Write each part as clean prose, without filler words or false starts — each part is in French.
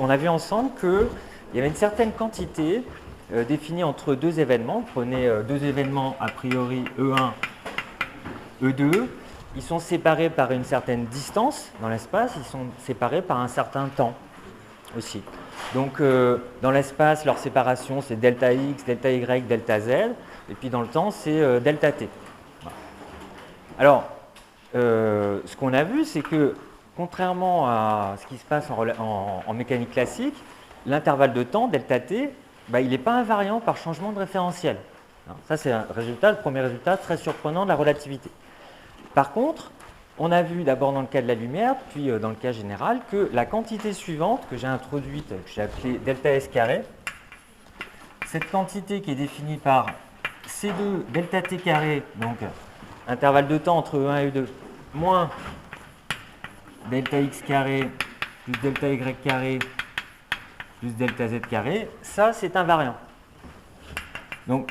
on a vu ensemble qu'il y avait une certaine quantité définie entre deux événements. Prenez deux événements a priori E1, E2. Ils sont séparés par une certaine distance dans l'espace, ils sont séparés par un certain temps aussi. Donc dans l'espace, leur séparation c'est delta x, delta y, delta z, et puis dans le temps c'est delta t. Voilà. Alors, ce qu'on a vu, c'est que contrairement à ce qui se passe en mécanique classique, l'intervalle de temps, delta t, il n'est pas invariant par changement de référentiel. Ça, c'est le premier résultat très surprenant de la relativité. Par contre, on a vu d'abord dans le cas de la lumière, puis dans le cas général, que la quantité suivante que j'ai introduite, que j'ai appelée delta S carré, cette quantité qui est définie par C2 delta T carré, donc intervalle de temps entre E1 et E2, moins delta X carré plus delta Y carré plus delta Z carré, ça c'est invariant. Donc,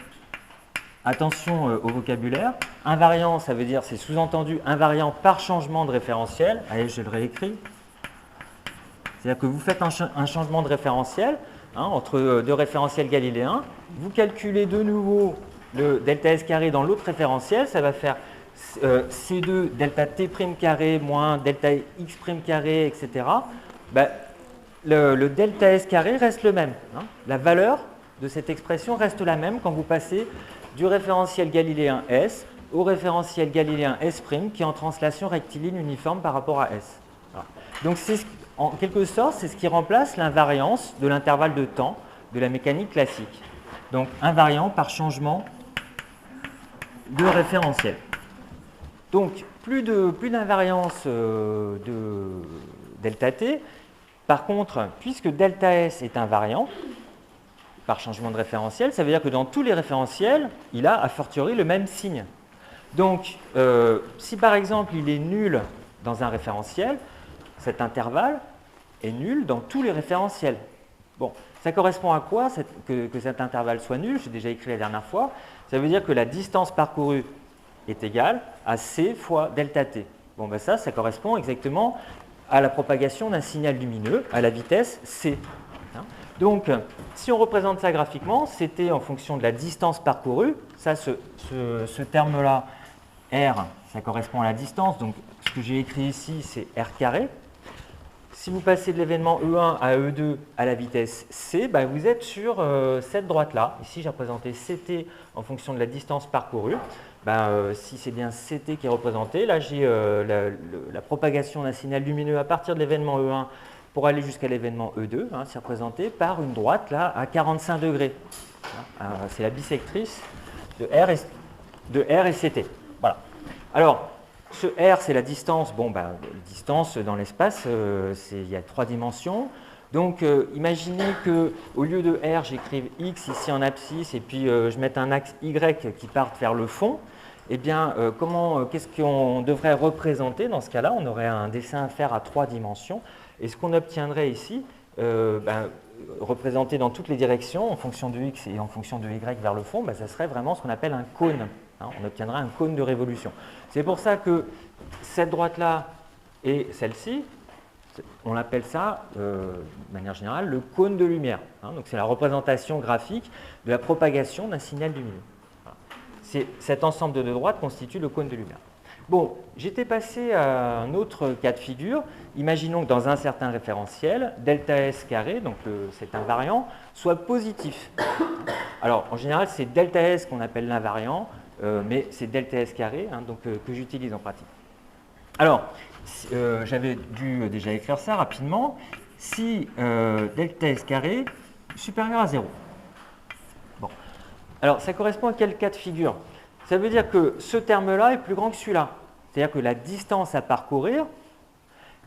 attention au vocabulaire. Invariant, ça veut dire, c'est sous-entendu invariant par changement de référentiel. Allez, je le réécris. C'est-à-dire que vous faites un changement de référentiel entre deux référentiels galiléens. Vous calculez de nouveau le delta S carré dans l'autre référentiel. Ça va faire C2 delta T prime carré moins delta X prime carré, etc. Le delta S carré reste le même. La valeur de cette expression reste la même quand vous passez du référentiel galiléen S au référentiel galiléen S' qui est en translation rectiligne uniforme par rapport à S. Voilà. Donc, en quelque sorte, c'est ce qui remplace l'invariance de l'intervalle de temps de la mécanique classique. Donc, invariant par changement de référentiel. Donc, plus d'invariance de delta t. Par contre, puisque delta S est invariant, par changement de référentiel, ça veut dire que dans tous les référentiels, il a a fortiori le même signe. Donc, si par exemple il est nul dans un référentiel, cet intervalle est nul dans tous les référentiels. Bon, ça correspond à quoi que cet intervalle soit nul? J'ai déjà écrit la dernière fois. Ça veut dire que la distance parcourue est égale à c fois delta t. Bon, ça correspond exactement à la propagation d'un signal lumineux à la vitesse c. Donc, si on représente ça graphiquement, c'était en fonction de la distance parcourue. Ça, ce terme-là, R, ça correspond à la distance. Donc, ce que j'ai écrit ici, c'est R carré. Si vous passez de l'événement E1 à E2 à la vitesse c, vous êtes sur cette droite-là. Ici, j'ai représenté CT en fonction de la distance parcourue. Si c'est bien CT qui est représenté, là, j'ai la propagation d'un signal lumineux à partir de l'événement E1 pour aller jusqu'à l'événement E2, c'est représenté par une droite là à 45 degrés. C'est la bissectrice de R et CT. Voilà. Alors, ce R, c'est la distance. Bon, la distance dans l'espace, il y a 3 dimensions. Donc, imaginez qu'au lieu de R, j'écrive X ici en abscisse et puis je mette un axe Y qui parte vers le fond. Eh bien, qu'est-ce qu'on devrait représenter dans ce cas-là? On aurait un dessin à faire à 3 dimensions. Et ce qu'on obtiendrait ici, représenté dans toutes les directions, en fonction de x et en fonction de y vers le fond, ça serait vraiment ce qu'on appelle un cône. On obtiendrait un cône de révolution. C'est pour ça que cette droite-là et celle-ci, on appelle ça, de manière générale, le cône de lumière. Donc c'est la représentation graphique de la propagation d'un signal lumineux. Voilà. Cet ensemble de deux droites constitue le cône de lumière. Bon, j'étais passé à un autre cas de figure. Imaginons que dans un certain référentiel, delta S carré, donc cet invariant, soit positif. Alors, en général, c'est delta S qu'on appelle l'invariant, mais c'est delta S carré que j'utilise en pratique. Alors, j'avais dû déjà écrire ça rapidement. Si delta S carré est supérieur à 0. Bon. Alors, ça correspond à quel cas de figure? Ça veut dire que ce terme-là est plus grand que celui-là. C'est-à-dire que la distance à parcourir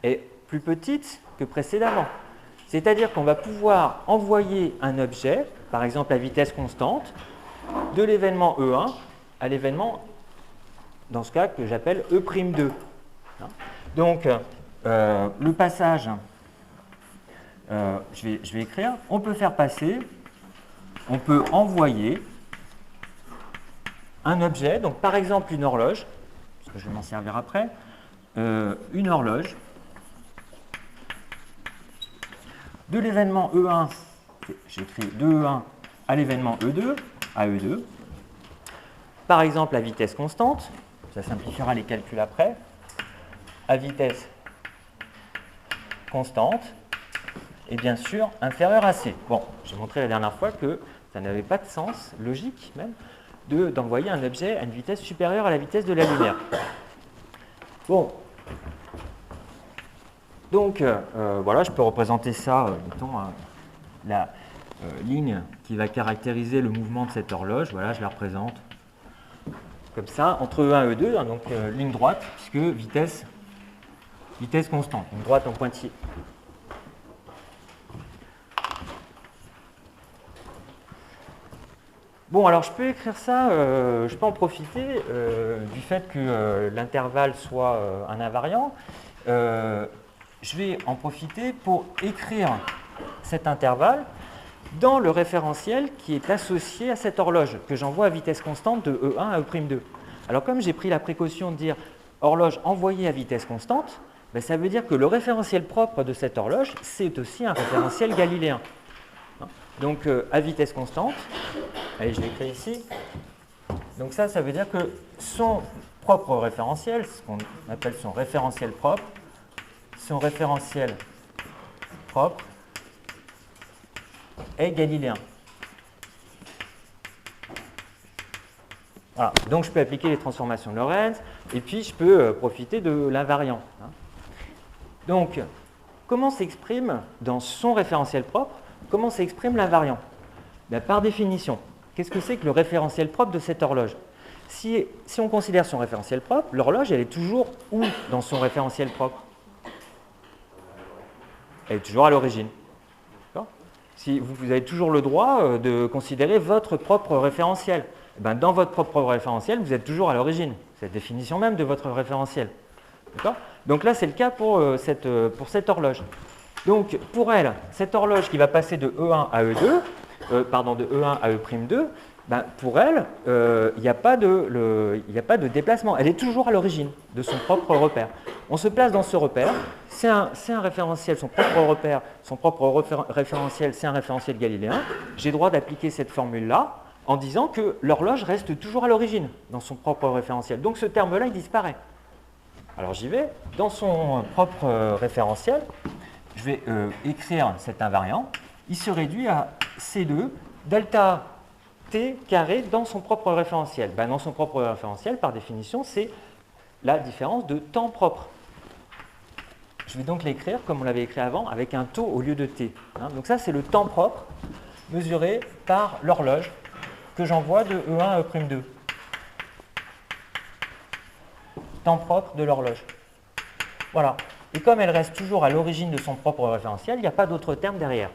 est plus petite que précédemment. C'est-à-dire qu'on va pouvoir envoyer un objet, par exemple à vitesse constante, de l'événement E1 à l'événement, dans ce cas, que j'appelle E'2. Donc, le passage, je vais écrire, on peut faire passer, on peut envoyer un objet, donc par exemple une horloge, parce que je vais m'en servir après, une horloge de l'événement E1, j'écris de E1 à l'événement E2, à E2, par exemple à vitesse constante, ça simplifiera les calculs après, à vitesse constante, et bien sûr inférieure à c. Bon, j'ai montré la dernière fois que ça n'avait pas de sens, logique même, d'envoyer un objet à une vitesse supérieure à la vitesse de la lumière. Bon, donc voilà, je peux représenter ça, mettons, la ligne qui va caractériser le mouvement de cette horloge. Voilà, je la représente comme ça, entre E1 et E2, hein, donc ligne droite, puisque vitesse constante, ligne droite en pointillé. Bon, alors je peux écrire ça, je peux en profiter du fait que l'intervalle soit un invariant. Je vais en profiter pour écrire cet intervalle dans le référentiel qui est associé à cette horloge, que j'envoie à vitesse constante de E1 à E'2. Alors comme j'ai pris la précaution de dire horloge envoyée à vitesse constante, ben, ça veut dire que le référentiel propre de cette horloge, c'est aussi un référentiel galiléen. Donc à vitesse constante, allez, je l'écris ici. Donc ça veut dire que son propre référentiel, ce qu'on appelle son référentiel propre, est galiléen. Voilà. Donc je peux appliquer les transformations de Lorentz et puis je peux profiter de l'invariant. Donc comment s'exprime dans son référentiel propre, comment s'exprime l'invariant? Ben, par définition, qu'est-ce que c'est que le référentiel propre de cette horloge? Si on considère son référentiel propre, l'horloge elle est toujours où dans son référentiel propre? Elle est toujours à l'origine. Si vous avez toujours le droit de considérer votre propre référentiel. Ben, dans votre propre référentiel, vous êtes toujours à l'origine. C'est la définition même de votre référentiel. Donc là, c'est le cas pour cette horloge. Donc pour elle, cette horloge qui va passer de E1 à E2, de E1 à E'2, ben, pour elle, il n'y a pas de déplacement. Elle est toujours à l'origine de son propre repère. On se place dans ce repère, c'est un référentiel, son propre référentiel, c'est un référentiel galiléen. J'ai droit d'appliquer cette formule-là en disant que l'horloge reste toujours à l'origine dans son propre référentiel. Donc ce terme-là, il disparaît. Alors j'y vais, dans son propre référentiel, je vais écrire cet invariant. Il se réduit à C2 delta t carré dans son propre référentiel. Ben, dans son propre référentiel, par définition, c'est la différence de temps propre. Je vais donc l'écrire comme on l'avait écrit avant, avec un taux au lieu de t. Donc ça, c'est le temps propre mesuré par l'horloge que j'envoie de E1 à E'2. Temps propre de l'horloge. Voilà. Et comme elle reste toujours à l'origine de son propre référentiel, il n'y a pas d'autre terme derrière.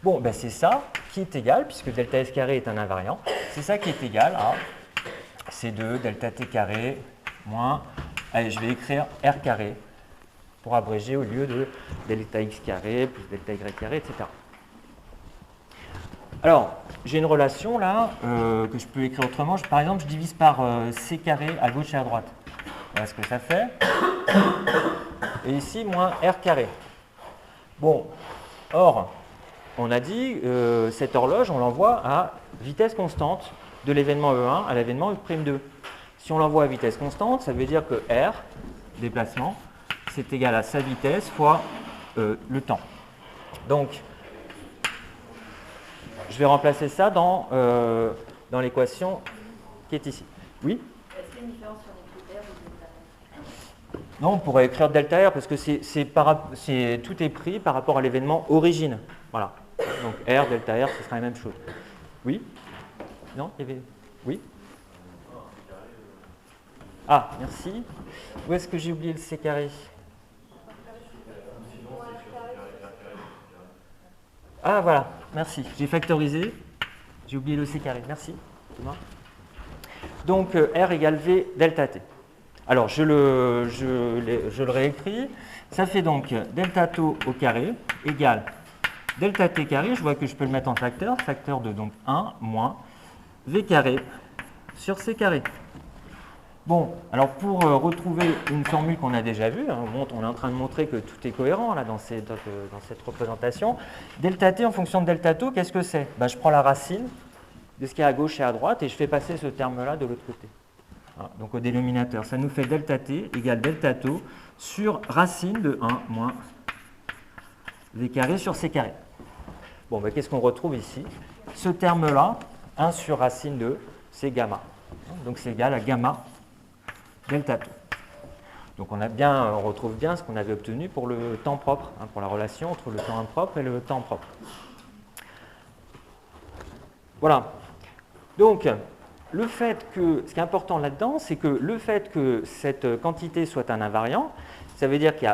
Bon, ben c'est ça qui est égal, puisque delta S carré est un invariant, c'est ça qui est égal à C2 delta T carré moins, allez, je vais écrire R carré pour abréger au lieu de delta X carré plus delta Y carré, etc. Alors, j'ai une relation là que je peux écrire autrement. Par exemple, je divise par C carré à gauche et à droite. Voilà ce que ça fait. Et ici, moins R carré. Bon, or, on a dit cette horloge, on l'envoie à vitesse constante de l'événement E1 à l'événement E'2. Si on l'envoie à vitesse constante, ça veut dire que R, déplacement, c'est égal à sa vitesse fois le temps. Donc, je vais remplacer ça dans l'équation qui est ici. Oui? Est-ce qu'il y a une différence sur les critères ou delta? Non, on pourrait écrire delta R parce que tout est pris par rapport à l'événement origine. Voilà. Donc R, delta R, ce sera la même chose. Oui? Non? Il y avait... Oui? Ah, merci. Où est-ce que j'ai oublié le C carré? Ah, voilà. Merci. J'ai factorisé. J'ai oublié le C carré. Merci. Donc R égale V delta T. Alors, je le réécris. Ça fait donc delta tau au carré égale delta T carré. Je vois que je peux le mettre en facteur. Facteur de donc 1 moins V carré sur C carré. Bon, alors pour retrouver une formule qu'on a déjà vue, hein, on est en train de montrer que tout est cohérent là, dans cette représentation. Delta t en fonction de delta tau, qu'est-ce que c'est? Je prends la racine de ce qui est à gauche et à droite et je fais passer ce terme-là de l'autre côté. Voilà, donc au dénominateur, ça nous fait delta t égale delta tau sur racine de 1 moins v carré sur c carré. Bon, qu'est-ce qu'on retrouve ici? Ce terme-là, 1 sur racine de, c'est gamma. Donc c'est égal à gamma delta tau. Donc on retrouve bien ce qu'on avait obtenu pour le temps propre, hein, pour la relation entre le temps impropre et le temps propre. Voilà. Donc, ce qui est important là-dedans, c'est que le fait que cette quantité soit un invariant, ça veut dire qu'il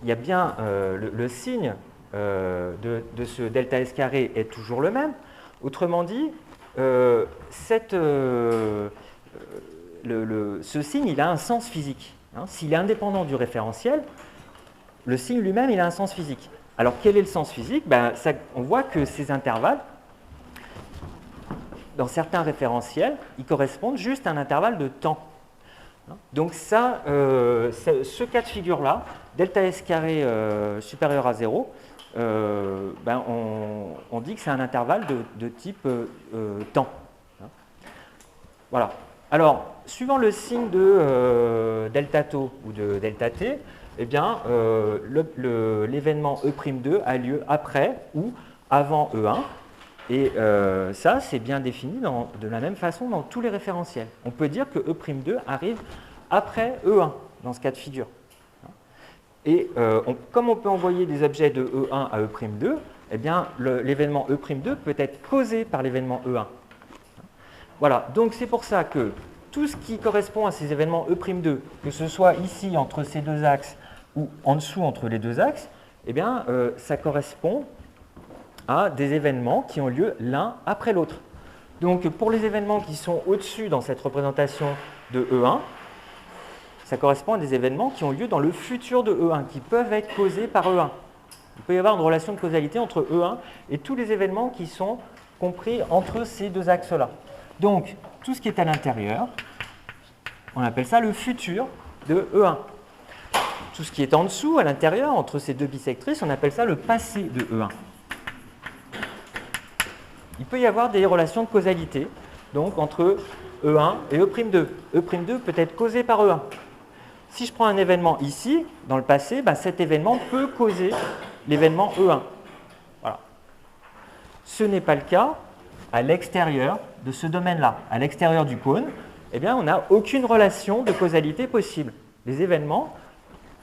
y a bien le signe de ce delta S carré est toujours le même. Autrement dit, ce signe, il a un sens physique. Hein. S'il est indépendant du référentiel, le signe lui-même, il a un sens physique. Alors, quel est le sens physique? On voit que ces intervalles, dans certains référentiels, ils correspondent juste à un intervalle de temps. Donc ce cas de figure-là, delta S carré supérieur à 0, on dit que c'est un intervalle de type temps. Voilà. Alors, suivant le signe de delta tau ou de delta t, eh bien, l'événement E'2 a lieu après ou avant E1. Et ça, c'est bien défini de la même façon dans tous les référentiels. On peut dire que E'2 arrive après E1 dans ce cas de figure. Et comme on peut envoyer des objets de E1 à E'2, eh bien, l'événement E'2 peut être causé par l'événement E1. Voilà, donc c'est pour ça que tout ce qui correspond à ces événements E'2, que ce soit ici entre ces deux axes ou en dessous entre les deux axes, eh bien, ça correspond à des événements qui ont lieu l'un après l'autre. Donc pour les événements qui sont au-dessus dans cette représentation de E1, ça correspond à des événements qui ont lieu dans le futur de E1, qui peuvent être causés par E1. Il peut y avoir une relation de causalité entre E1 et tous les événements qui sont compris entre ces deux axes-là. Donc tout ce qui est à l'intérieur, on appelle ça le futur de E1. Tout ce qui est en dessous, à l'intérieur, entre ces deux bisectrices, on appelle ça le passé de E1. Il peut y avoir des relations de causalité donc, entre E1 et E'2. E'2 peut être causé par E1. Si je prends un événement ici, dans le passé, cet événement peut causer l'événement E1. Voilà. Ce n'est pas le cas à l'extérieur de ce domaine-là. À l'extérieur du cône, eh bien, on n'a aucune relation de causalité possible. Les événements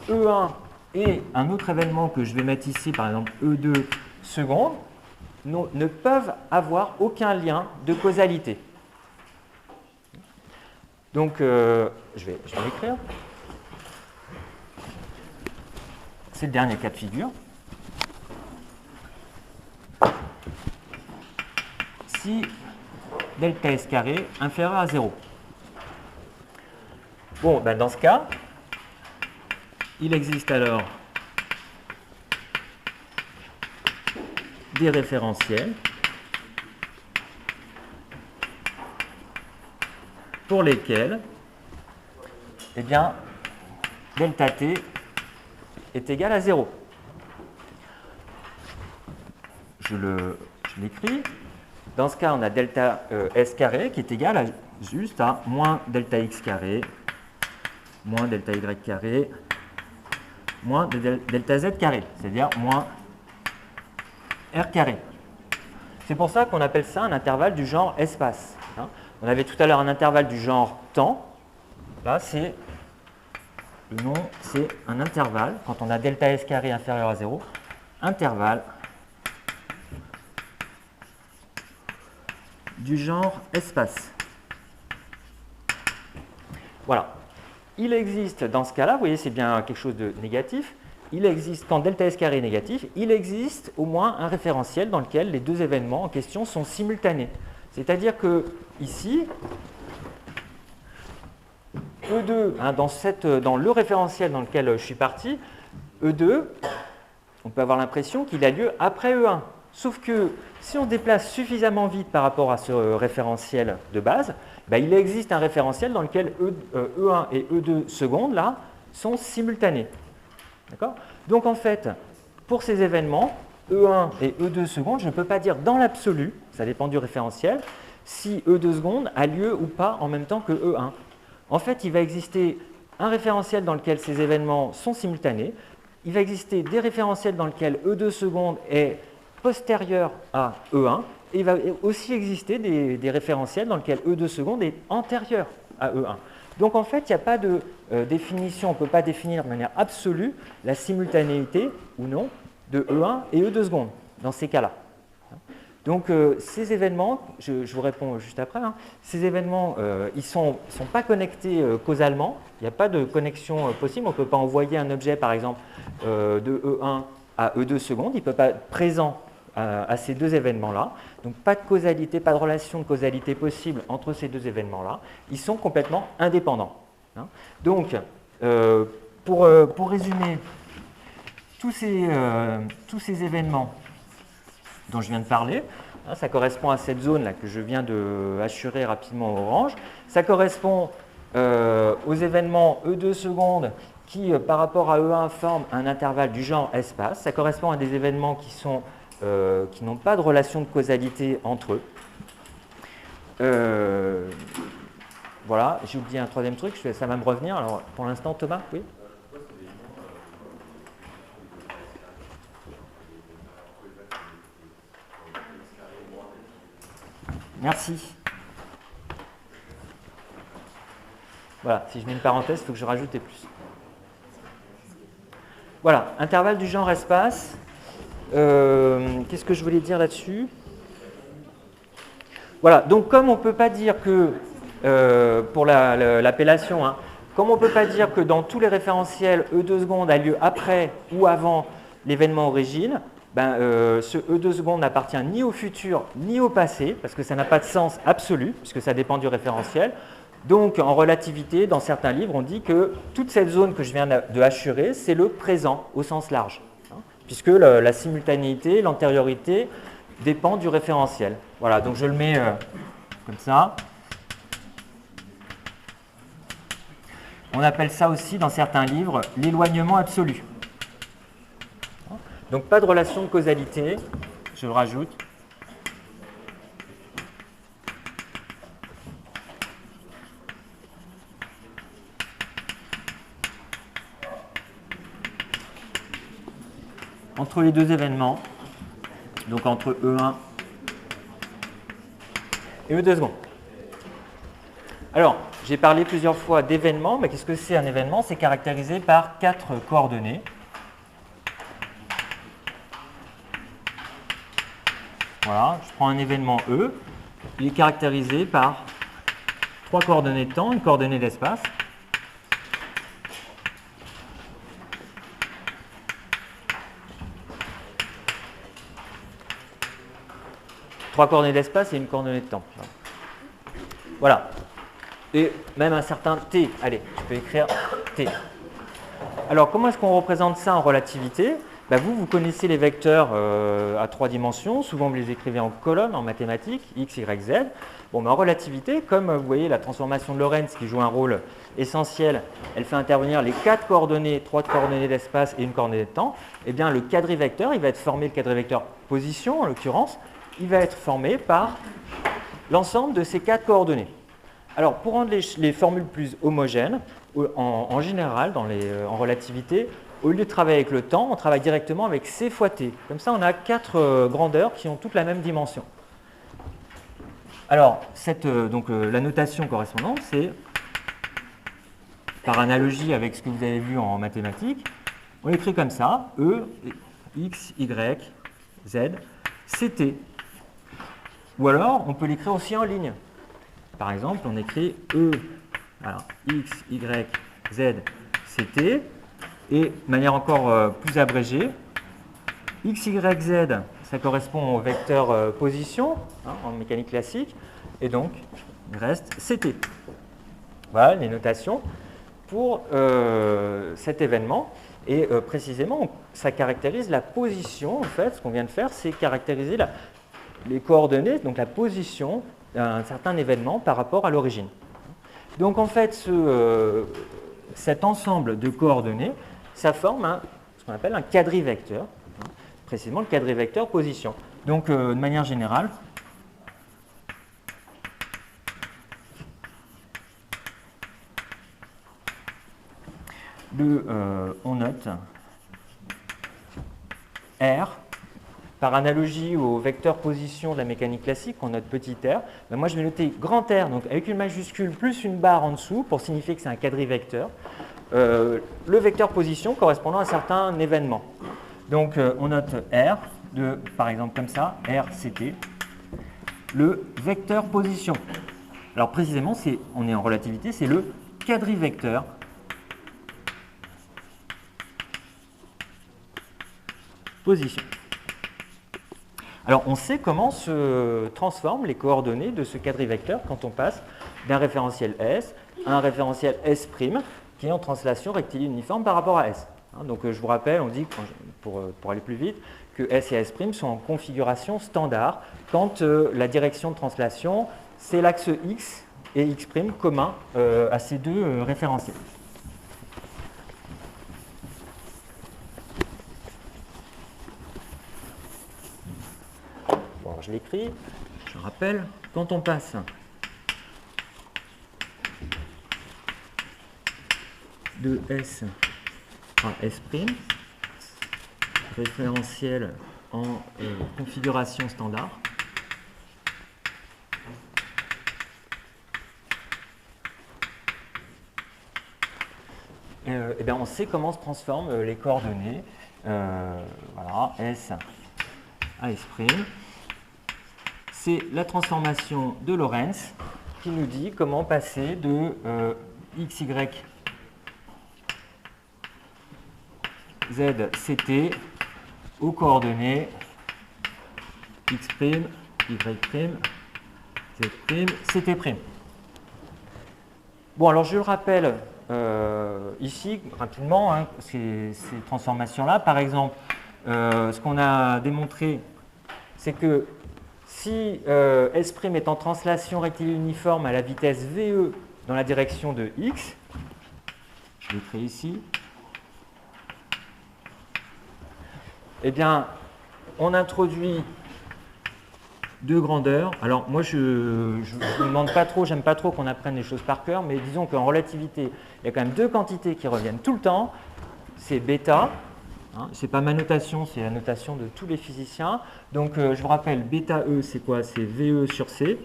E1 et un autre événement que je vais mettre ici, par exemple E2 secondes, ne peuvent avoir aucun lien de causalité. Donc, je vais l'écrire. C'est le dernier cas de figure. Si delta S carré inférieur à 0. Bon, dans ce cas, il existe alors des référentiels pour lesquels eh bien, delta t est égal à 0. Je l'écris. Dans ce cas, on a delta S carré qui est égal à juste à moins delta X carré, moins delta Y carré, moins delta Z carré, c'est-à-dire moins R carré. C'est pour ça qu'on appelle ça un intervalle du genre espace. Hein. On avait tout à l'heure un intervalle du genre temps. Là, le nom, c'est un intervalle. Quand on a delta S carré inférieur à 0, intervalle du genre espace. Voilà. Il existe dans ce cas-là, vous voyez, c'est bien quelque chose de négatif. Il existe, quand delta S carré est négatif, il existe au moins un référentiel dans lequel les deux événements en question sont simultanés. C'est-à-dire que ici, E2, hein, dans le référentiel dans lequel je suis parti, E2, on peut avoir l'impression qu'il a lieu après E1. Sauf que si on se déplace suffisamment vite par rapport à ce référentiel de base, ben, il existe un référentiel dans lequel E1 et E2 secondes là, sont simultanés. Donc en fait, pour ces événements, E1 et E2 secondes, je ne peux pas dire dans l'absolu, ça dépend du référentiel, si E2 secondes a lieu ou pas en même temps que E1. En fait, il va exister un référentiel dans lequel ces événements sont simultanés. Il va exister des référentiels dans lesquels E2 secondes est postérieur à E1. Et il va aussi exister des référentiels dans lesquels E2 secondes est antérieur à E1. Donc en fait, il n'y a pas de définition, on ne peut pas définir de manière absolue la simultanéité ou non de E1 et E2 secondes dans ces cas-là. Donc ces événements, je vous réponds juste après, hein, ces événements, ils ne sont pas connectés causalement, il n'y a pas de connexion possible, on ne peut pas envoyer un objet par exemple de E1 à E2 secondes, il ne peut pas être présent à ces deux événements-là, donc pas de causalité, pas de relation de causalité possible entre ces deux événements-là, ils sont complètement indépendants. Hein. Donc pour résumer, tous ces événements dont je viens de parler, hein, ça correspond à cette zone-là que je viens de assurer rapidement en orange. Ça correspond aux événements E2 secondes qui, par rapport à E1, forment un intervalle du genre espace. Ça correspond à des événements qui n'ont pas de relation de causalité entre eux. Voilà, j'ai oublié un troisième truc, ça va me revenir. Alors, pour l'instant, Thomas, oui ? Merci. Voilà, si je mets une parenthèse, il faut que je rajoute des plus. Voilà, intervalle du genre espace. Qu'est-ce que je voulais dire là-dessus? Voilà, donc comme on ne peut pas dire que, pour l'appellation, hein, comme on ne peut pas dire que dans tous les référentiels E2 secondes a lieu après ou avant l'événement origine, ben, ce E2 secondes n'appartient ni au futur ni au passé, parce que ça n'a pas de sens absolu, puisque ça dépend du référentiel. Donc en relativité, dans certains livres, on dit que toute cette zone que je viens de hachurer, c'est le présent au sens large, hein, puisque la simultanéité, l'antériorité dépend du référentiel. Voilà, donc je le mets comme ça. On appelle ça aussi, dans certains livres, l'éloignement absolu. Donc pas de relation de causalité, je le rajoute. Entre les deux événements, donc entre E1 et E2 secondes. Alors, j'ai parlé plusieurs fois d'événements, mais qu'est-ce que c'est un événement? C'est caractérisé par 4 coordonnées. Voilà, je prends un événement E, il est caractérisé par 3 coordonnées de temps, une coordonnée d'espace. Trois coordonnées d'espace et une coordonnée de temps. Voilà. Et même un certain t. Allez, je peux écrire t. Alors, comment est-ce qu'on représente ça en relativité? Ben, vous connaissez les vecteurs à 3 dimensions. Souvent, vous les écrivez en colonnes en mathématiques, x, y, z. Bon, mais en relativité, comme vous voyez la transformation de Lorentz qui joue un rôle essentiel, elle fait intervenir les 4 coordonnées, 3 coordonnées d'espace et une coordonnée de temps. Eh bien, le quadrivecteur, il va être formé, le quadrivecteur position en l'occurrence, il va être formé par l'ensemble de ces 4 coordonnées. Alors, pour rendre les formules plus homogènes, en général, en relativité, au lieu de travailler avec le temps, on travaille directement avec C fois T. Comme ça, on a 4 grandeurs qui ont toutes la même dimension. Alors, la notation correspondante, c'est, par analogie avec ce que vous avez vu en mathématiques, on écrit comme ça, E, X, Y, Z, CT. Ou alors, on peut l'écrire aussi en ligne. Par exemple, on écrit E, alors, X, Y, Z, CT, et de manière encore plus abrégée, X, Y, Z, ça correspond au vecteur position, hein, en mécanique classique, et donc, il reste CT. Voilà les notations pour cet événement. Et précisément, ça caractérise la position, en fait, ce qu'on vient de faire, c'est caractériser les coordonnées, donc la position d'un certain événement par rapport à l'origine. Donc en fait, cet ensemble de coordonnées, ça forme ce qu'on appelle un quadrivecteur, précisément le quadrivecteur position. Donc de manière générale, on note R, par analogie au vecteur position de la mécanique classique, on note petit r. Ben moi, je vais noter grand R, donc avec une majuscule plus une barre en dessous pour signifier que c'est un quadrivecteur. Le vecteur position correspondant à un certain événement. Donc, on note R, par exemple comme ça, R, CT, le vecteur position. Alors, précisément, on est en relativité, c'est le quadrivecteur position. Alors, on sait comment se transforment les coordonnées de ce quadrivecteur quand on passe d'un référentiel S à un référentiel S' qui est en translation rectiligne uniforme par rapport à S. Donc, je vous rappelle, on dit, pour aller plus vite, que S et S' sont en configuration standard quand la direction de translation, c'est l'axe X et X' commun à ces deux référentiels. Je l'écris, je rappelle, quand on passe de S à S', référentiel en configuration standard, eh bien on sait comment se transforment les coordonnées. Voilà, S à S'. C'est la transformation de Lorentz qui nous dit comment passer de xy z ct aux coordonnées x', y', z', ct'. Bon, alors je le rappelle ici rapidement, ces transformations-là. Par exemple, ce qu'on a démontré, c'est que si S' est en translation rectiligne uniforme à la vitesse VE dans la direction de x, je l'écris ici, eh bien, on introduit deux grandeurs. Alors, moi, je ne vous demande pas trop, j'aime pas trop qu'on apprenne les choses par cœur, mais disons qu'en relativité, il y a quand même deux quantités qui reviennent tout le temps. C'est bêta. Ce n'est pas ma notation, c'est la notation de tous les physiciens. Donc, je vous rappelle, bêta E, c'est quoi? C'est VE sur C.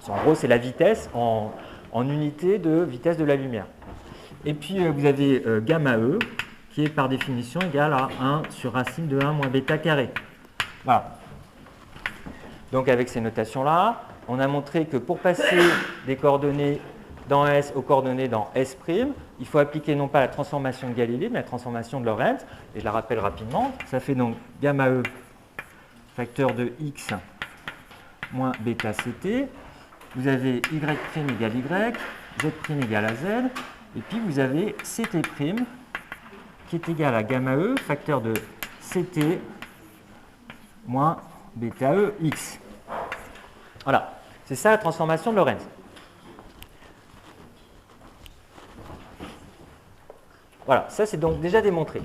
En gros, c'est la vitesse en unité de vitesse de la lumière. Et puis, vous avez gamma E, qui est par définition égal à 1 sur racine de 1 moins bêta carré. Voilà. Donc, avec ces notations-là, on a montré que pour passer des coordonnées dans S aux coordonnées dans S', il faut appliquer non pas la transformation de Galilée, mais la transformation de Lorentz. Et je la rappelle rapidement. Ça fait donc gamma E facteur de x moins bêta ct. Vous avez y' égale y, z' égale à z. Et puis vous avez ct' qui est égal à gamma E facteur de ct moins bêta E x. Voilà. C'est ça la transformation de Lorentz. Voilà, ça c'est donc déjà démontré.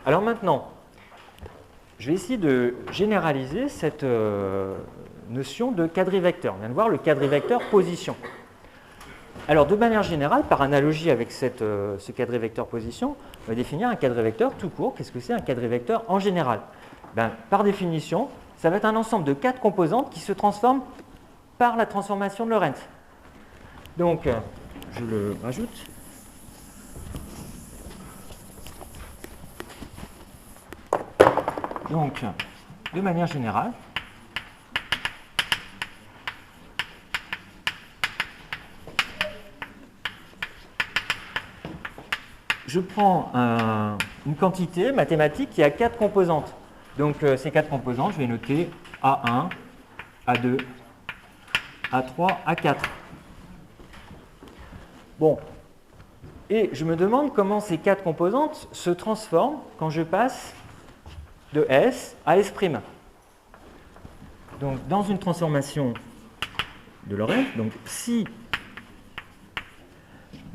Alors maintenant, je vais essayer de généraliser cette notion de quadrivecteur. On vient de voir le quadrivecteur position. Alors de manière générale, par analogie avec ce quadrivecteur position, on va définir un quadrivecteur tout court. Qu'est-ce que c'est un quadrivecteur en général? Par définition, ça va être un ensemble de 4 composantes qui se transforment par la transformation de Lorentz. Donc, je le rajoute. Donc, de manière générale, je prends une quantité mathématique qui a 4 composantes. Donc, ces 4 composantes, je vais noter A1, A2, A3, A4. Bon, Et je me demande comment ces 4 composantes se transforment quand je passe de S à S'. Donc, dans une transformation de Lorentz, donc si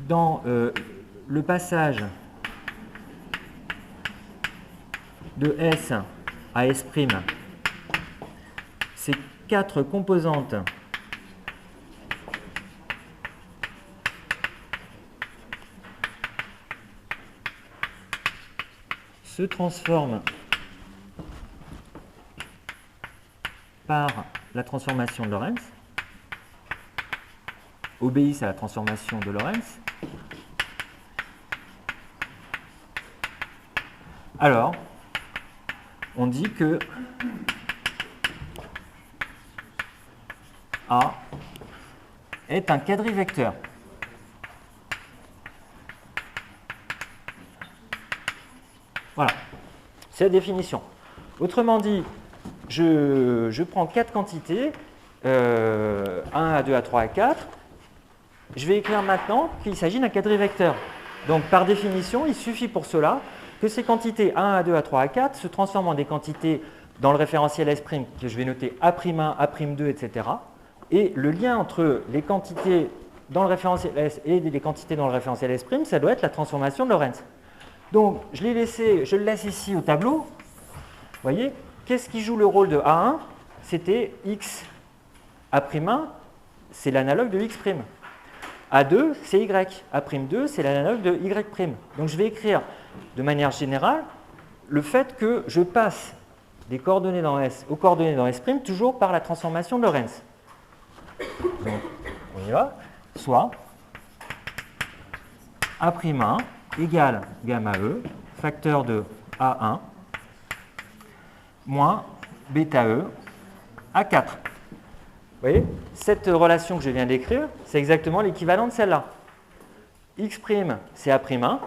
dans le passage de S à S', ces 4 composantes se transforment par la transformation de Lorentz, obéissent à la transformation de Lorentz, alors on dit que A est un quadrivecteur. Voilà, c'est la définition. Autrement dit, je prends 4 quantités, 1 à 2 à 3 à 4. Je vais écrire maintenant qu'il s'agit d'un quadrivecteur. Donc par définition, il suffit pour cela que ces quantités 1 à 2 à 3 à 4 se transforment en des quantités dans le référentiel S' que je vais noter A'1, A'2, etc. Et le lien entre les quantités dans le référentiel S et les quantités dans le référentiel S', ça doit être la transformation de Lorentz. Donc je le laisse ici au tableau. Vous voyez, qu'est-ce qui joue le rôle de A1? C'était X. A'1, c'est l'analogue de X'. A2, c'est Y. A'2, c'est l'analogue de Y'. Donc je vais écrire de manière générale le fait que je passe des coordonnées dans S aux coordonnées dans S', toujours par la transformation de Lorentz. Donc on y va. Soit A'1 égale gamma E, facteur de A1, moins bêta E à 4. Vous voyez, cette relation que je viens d'écrire, c'est exactement l'équivalent de celle-là. X', c'est A'1,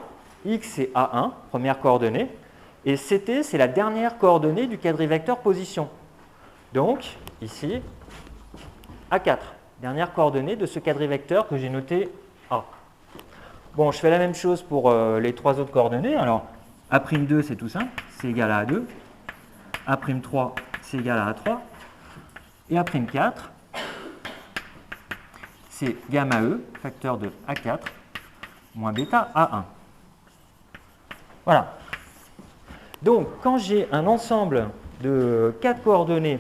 X, c'est A1, première coordonnée, et CT, c'est la dernière coordonnée du quadrivecteur position. Donc, ici, A4, dernière coordonnée de ce quadrivecteur que j'ai noté A. Bon, je fais la même chose pour les 3 autres coordonnées. Alors, A'2, c'est tout simple, c'est égal à A2. A'3, c'est égal à A3. Et A'4, c'est gamma E, facteur de A4, moins bêta A1. Voilà. Donc, quand j'ai un ensemble de 4 coordonnées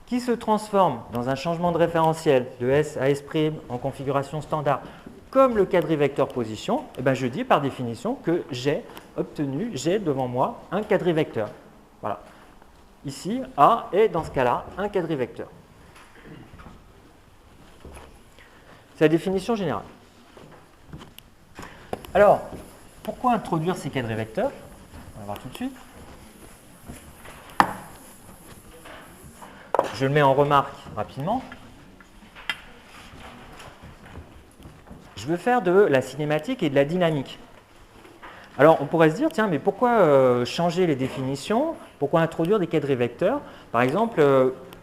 qui se transforment dans un changement de référentiel de S à S' en configuration standard, comme le quadrivecteur position, eh ben je dis par définition que j'ai devant moi un quadrivecteur. Voilà. Ici, A est dans ce cas-là un quadrivecteur. C'est la définition générale. Alors, pourquoi introduire ces quadrivecteurs? On va voir tout de suite. Je le mets en remarque rapidement. Je veux faire de la cinématique et de la dynamique. Alors, on pourrait se dire, tiens, mais pourquoi changer les définitions? Pourquoi introduire des quadrivecteurs? Par exemple,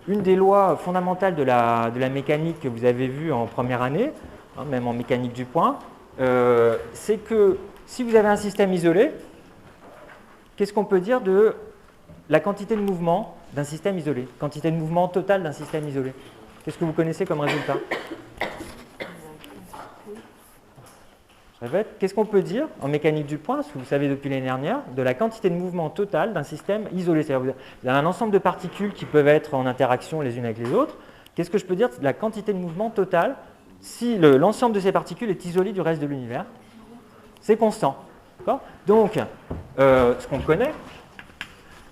une des lois fondamentales de la mécanique que vous avez vues en première année, hein, même en mécanique du point, c'est que si vous avez un système isolé, qu'est-ce qu'on peut dire de la quantité de mouvement d'un système isolé? Quantité de mouvement totale d'un système isolé. Qu'est-ce que vous connaissez comme résultat? Je répète, qu'est-ce qu'on peut dire en mécanique du point, ce que vous savez depuis l'année dernière, de la quantité de mouvement totale d'un système isolé? C'est-à-dire vous avez un ensemble de particules qui peuvent être en interaction les unes avec les autres. Qu'est-ce que je peux dire de la quantité de mouvement totale si l'ensemble de ces particules est isolé du reste de l'univers? C'est constant. Donc, ce qu'on connaît,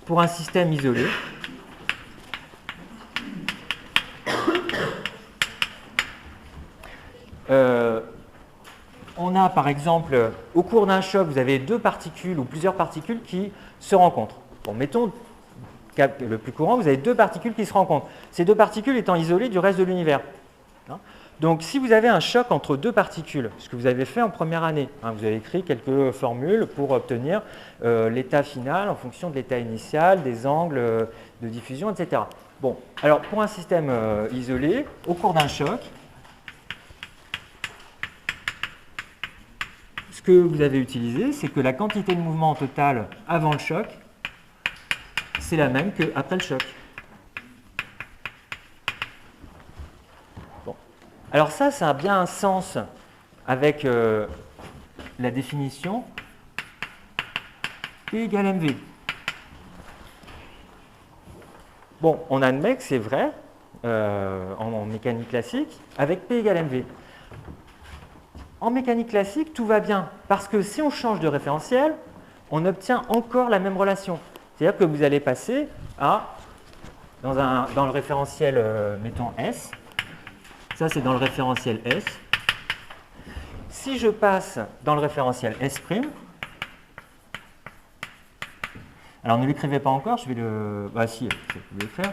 pour un système isolé, on a par exemple, au cours d'un choc, vous avez 2 particules ou plusieurs particules qui se rencontrent. Bon, mettons le plus courant, vous avez 2 particules qui se rencontrent. Ces 2 particules étant isolées du reste de l'univers. Donc, si vous avez un choc entre 2 particules, ce que vous avez fait en première année, vous avez écrit quelques formules pour obtenir l'état final en fonction de l'état initial, des angles de diffusion, etc. Bon, alors pour un système isolé, au cours d'un choc, que vous avez utilisé, c'est que la quantité de mouvement totale avant le choc, c'est la même qu'après le choc. Bon. Alors ça a bien un sens avec la définition P égale mv. Bon, on admet que c'est vrai en mécanique classique avec P égale mv. En mécanique classique, tout va bien parce que si on change de référentiel, on obtient encore la même relation. C'est-à-dire que vous allez passer dans le référentiel, mettons S. Ça, c'est dans le référentiel S. Si je passe dans le référentiel S', alors ne l'écrivez pas encore, je vais le... Bah si, je vais l'écrire.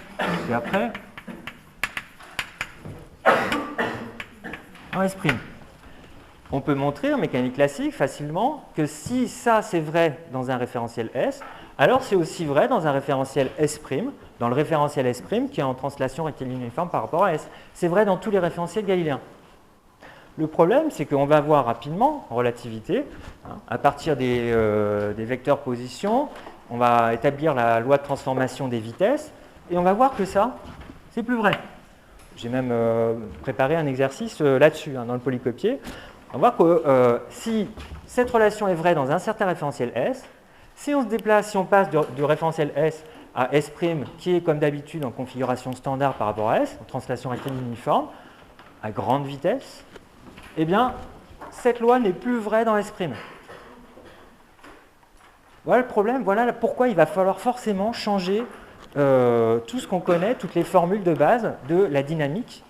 Et après, en S'. On peut montrer en mécanique classique facilement que si ça c'est vrai dans un référentiel S, alors c'est aussi vrai dans un référentiel S', dans le référentiel S' qui est en translation rectiligne uniforme par rapport à S. C'est vrai dans tous les référentiels galiléens. Le problème, c'est qu'on va voir rapidement, en relativité, à partir des vecteurs position, on va établir la loi de transformation des vitesses, et on va voir que ça, c'est plus vrai. J'ai même préparé un exercice là-dessus, dans le polycopier. On va voir que si cette relation est vraie dans un certain référentiel S, si on se déplace, si on passe du référentiel S à S', qui est comme d'habitude en configuration standard par rapport à S, en translation rectiligne uniforme, à grande vitesse, eh bien, cette loi n'est plus vraie dans S'. Voilà le problème, voilà pourquoi il va falloir forcément changer tout ce qu'on connaît, toutes les formules de base de la dynamique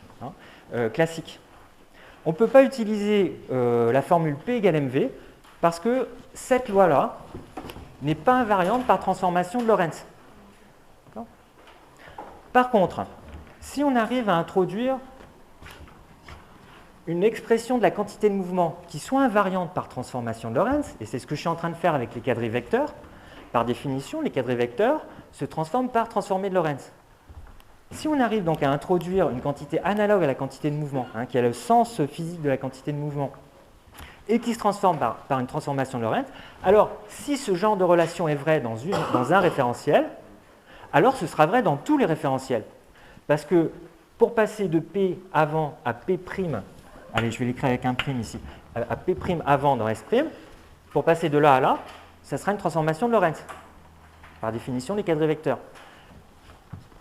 classique. On ne peut pas utiliser la formule P égale mv parce que cette loi-là n'est pas invariante par transformation de Lorentz. Par contre, si on arrive à introduire une expression de la quantité de mouvement qui soit invariante par transformation de Lorentz, et c'est ce que je suis en train de faire avec les quadrivecteurs, par définition, les quadrivecteurs se transforment par transformée de Lorentz. Si on arrive donc à introduire une quantité analogue à la quantité de mouvement, qui a le sens physique de la quantité de mouvement, et qui se transforme par une transformation de Lorentz, alors si ce genre de relation est vrai dans un référentiel, alors ce sera vrai dans tous les référentiels. Parce que pour passer de P avant à P', allez je vais l'écrire avec un prime ici, à P' avant dans S', pour passer de là à là, ça sera une transformation de Lorentz, par définition des quadrivecteurs.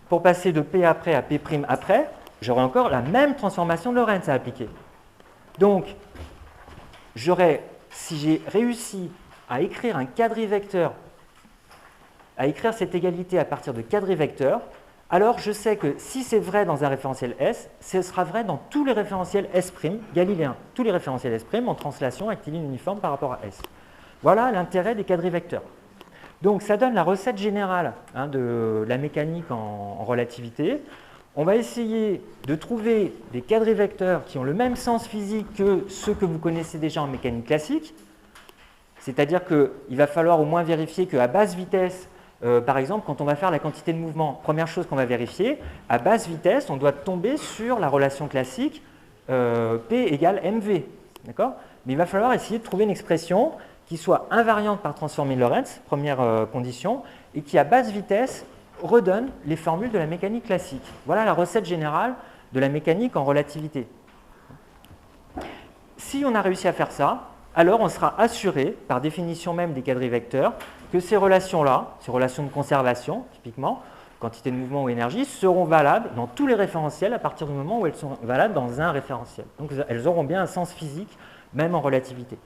Pour passer de P après à P' après, j'aurai encore la même transformation de Lorentz à appliquer. Donc, si j'ai réussi à écrire un quadrivecteur, à écrire cette égalité à partir de quadrivecteurs, alors je sais que si c'est vrai dans un référentiel S, ce sera vrai dans tous les référentiels S' galiléens, tous les référentiels S' en translation rectiligne uniforme par rapport à S. Voilà l'intérêt des quadrivecteurs. Donc ça donne la recette générale de la mécanique en relativité. On va essayer de trouver des quadrivecteurs qui ont le même sens physique que ceux que vous connaissez déjà en mécanique classique. C'est-à-dire qu'il va falloir au moins vérifier qu'à basse vitesse, par exemple, quand on va faire la quantité de mouvement, première chose qu'on va vérifier, à basse vitesse, on doit tomber sur la relation classique P égale mv. D'accord ? Mais il va falloir essayer de trouver une expression qui soit invariante par transformée de Lorentz, première condition, et qui à basse vitesse redonne les formules de la mécanique classique. Voilà la recette générale de la mécanique en relativité. Si on a réussi à faire ça, alors on sera assuré, par définition même des quadrivecteurs, que ces relations-là, ces relations de conservation, typiquement, quantité de mouvement ou énergie, seront valables dans tous les référentiels à partir du moment où elles sont valables dans un référentiel. Donc elles auront bien un sens physique, même en relativité.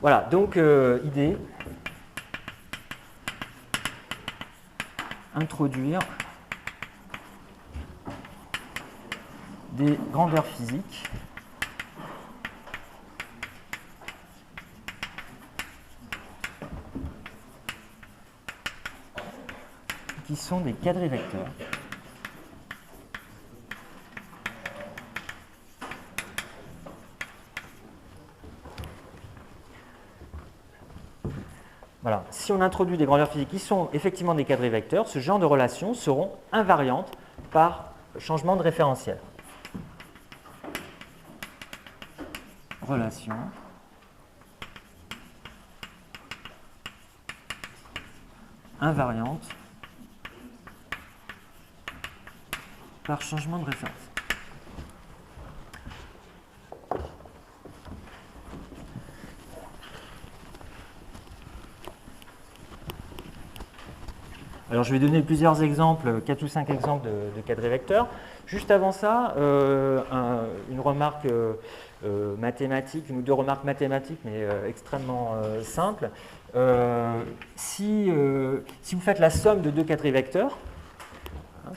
Voilà, donc idée, introduire des grandeurs physiques qui sont des quadrivecteurs. Voilà. Si on introduit des grandeurs physiques qui sont effectivement des quadrivecteurs, ce genre de relations seront invariantes par changement de référentiel. Relation invariante par changement de référence. Alors je vais donner plusieurs exemples, 4 ou 5 exemples de quadrés vecteurs. Juste avant ça, une remarque mathématique, une ou deux remarques mathématiques, mais extrêmement simples. Si vous faites la somme de deux quadrés vecteurs,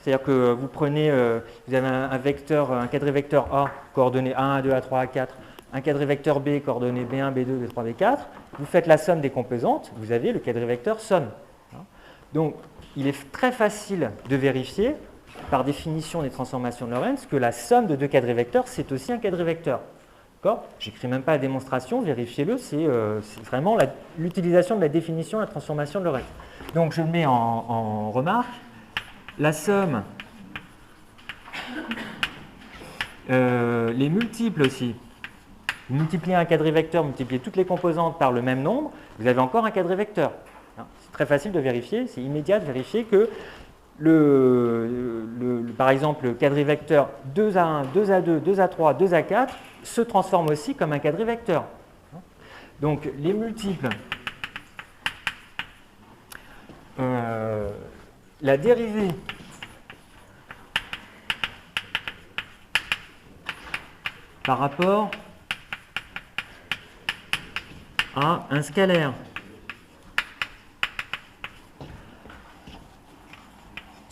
c'est-à-dire que vous prenez, vous avez un quadré vecteur A, coordonnées A1, A2, A3, A4, un quadré vecteur B, coordonnées B1, B2, B3, B4, vous faites la somme des composantes, vous avez le quadré vecteur somme. Donc, il est très facile de vérifier, par définition des transformations de Lorentz, que la somme de deux quadrés vecteurs, c'est aussi un quadré vecteur. J'écris même pas la démonstration, vérifiez-le, c'est vraiment l'utilisation de la définition de la transformation de Lorentz. Donc, je le mets en remarque. La somme, les multiples aussi. Vous multipliez un quadré vecteur, multipliez toutes les composantes par le même nombre, vous avez encore un quadré vecteur. C'est très facile de vérifier, c'est immédiat de vérifier que, par exemple, le quadré vecteur 2A1, 2A2, 2A3, 2A4 se transforme aussi comme un quadré vecteur. Donc, les multiples, la dérivée par rapport à un scalaire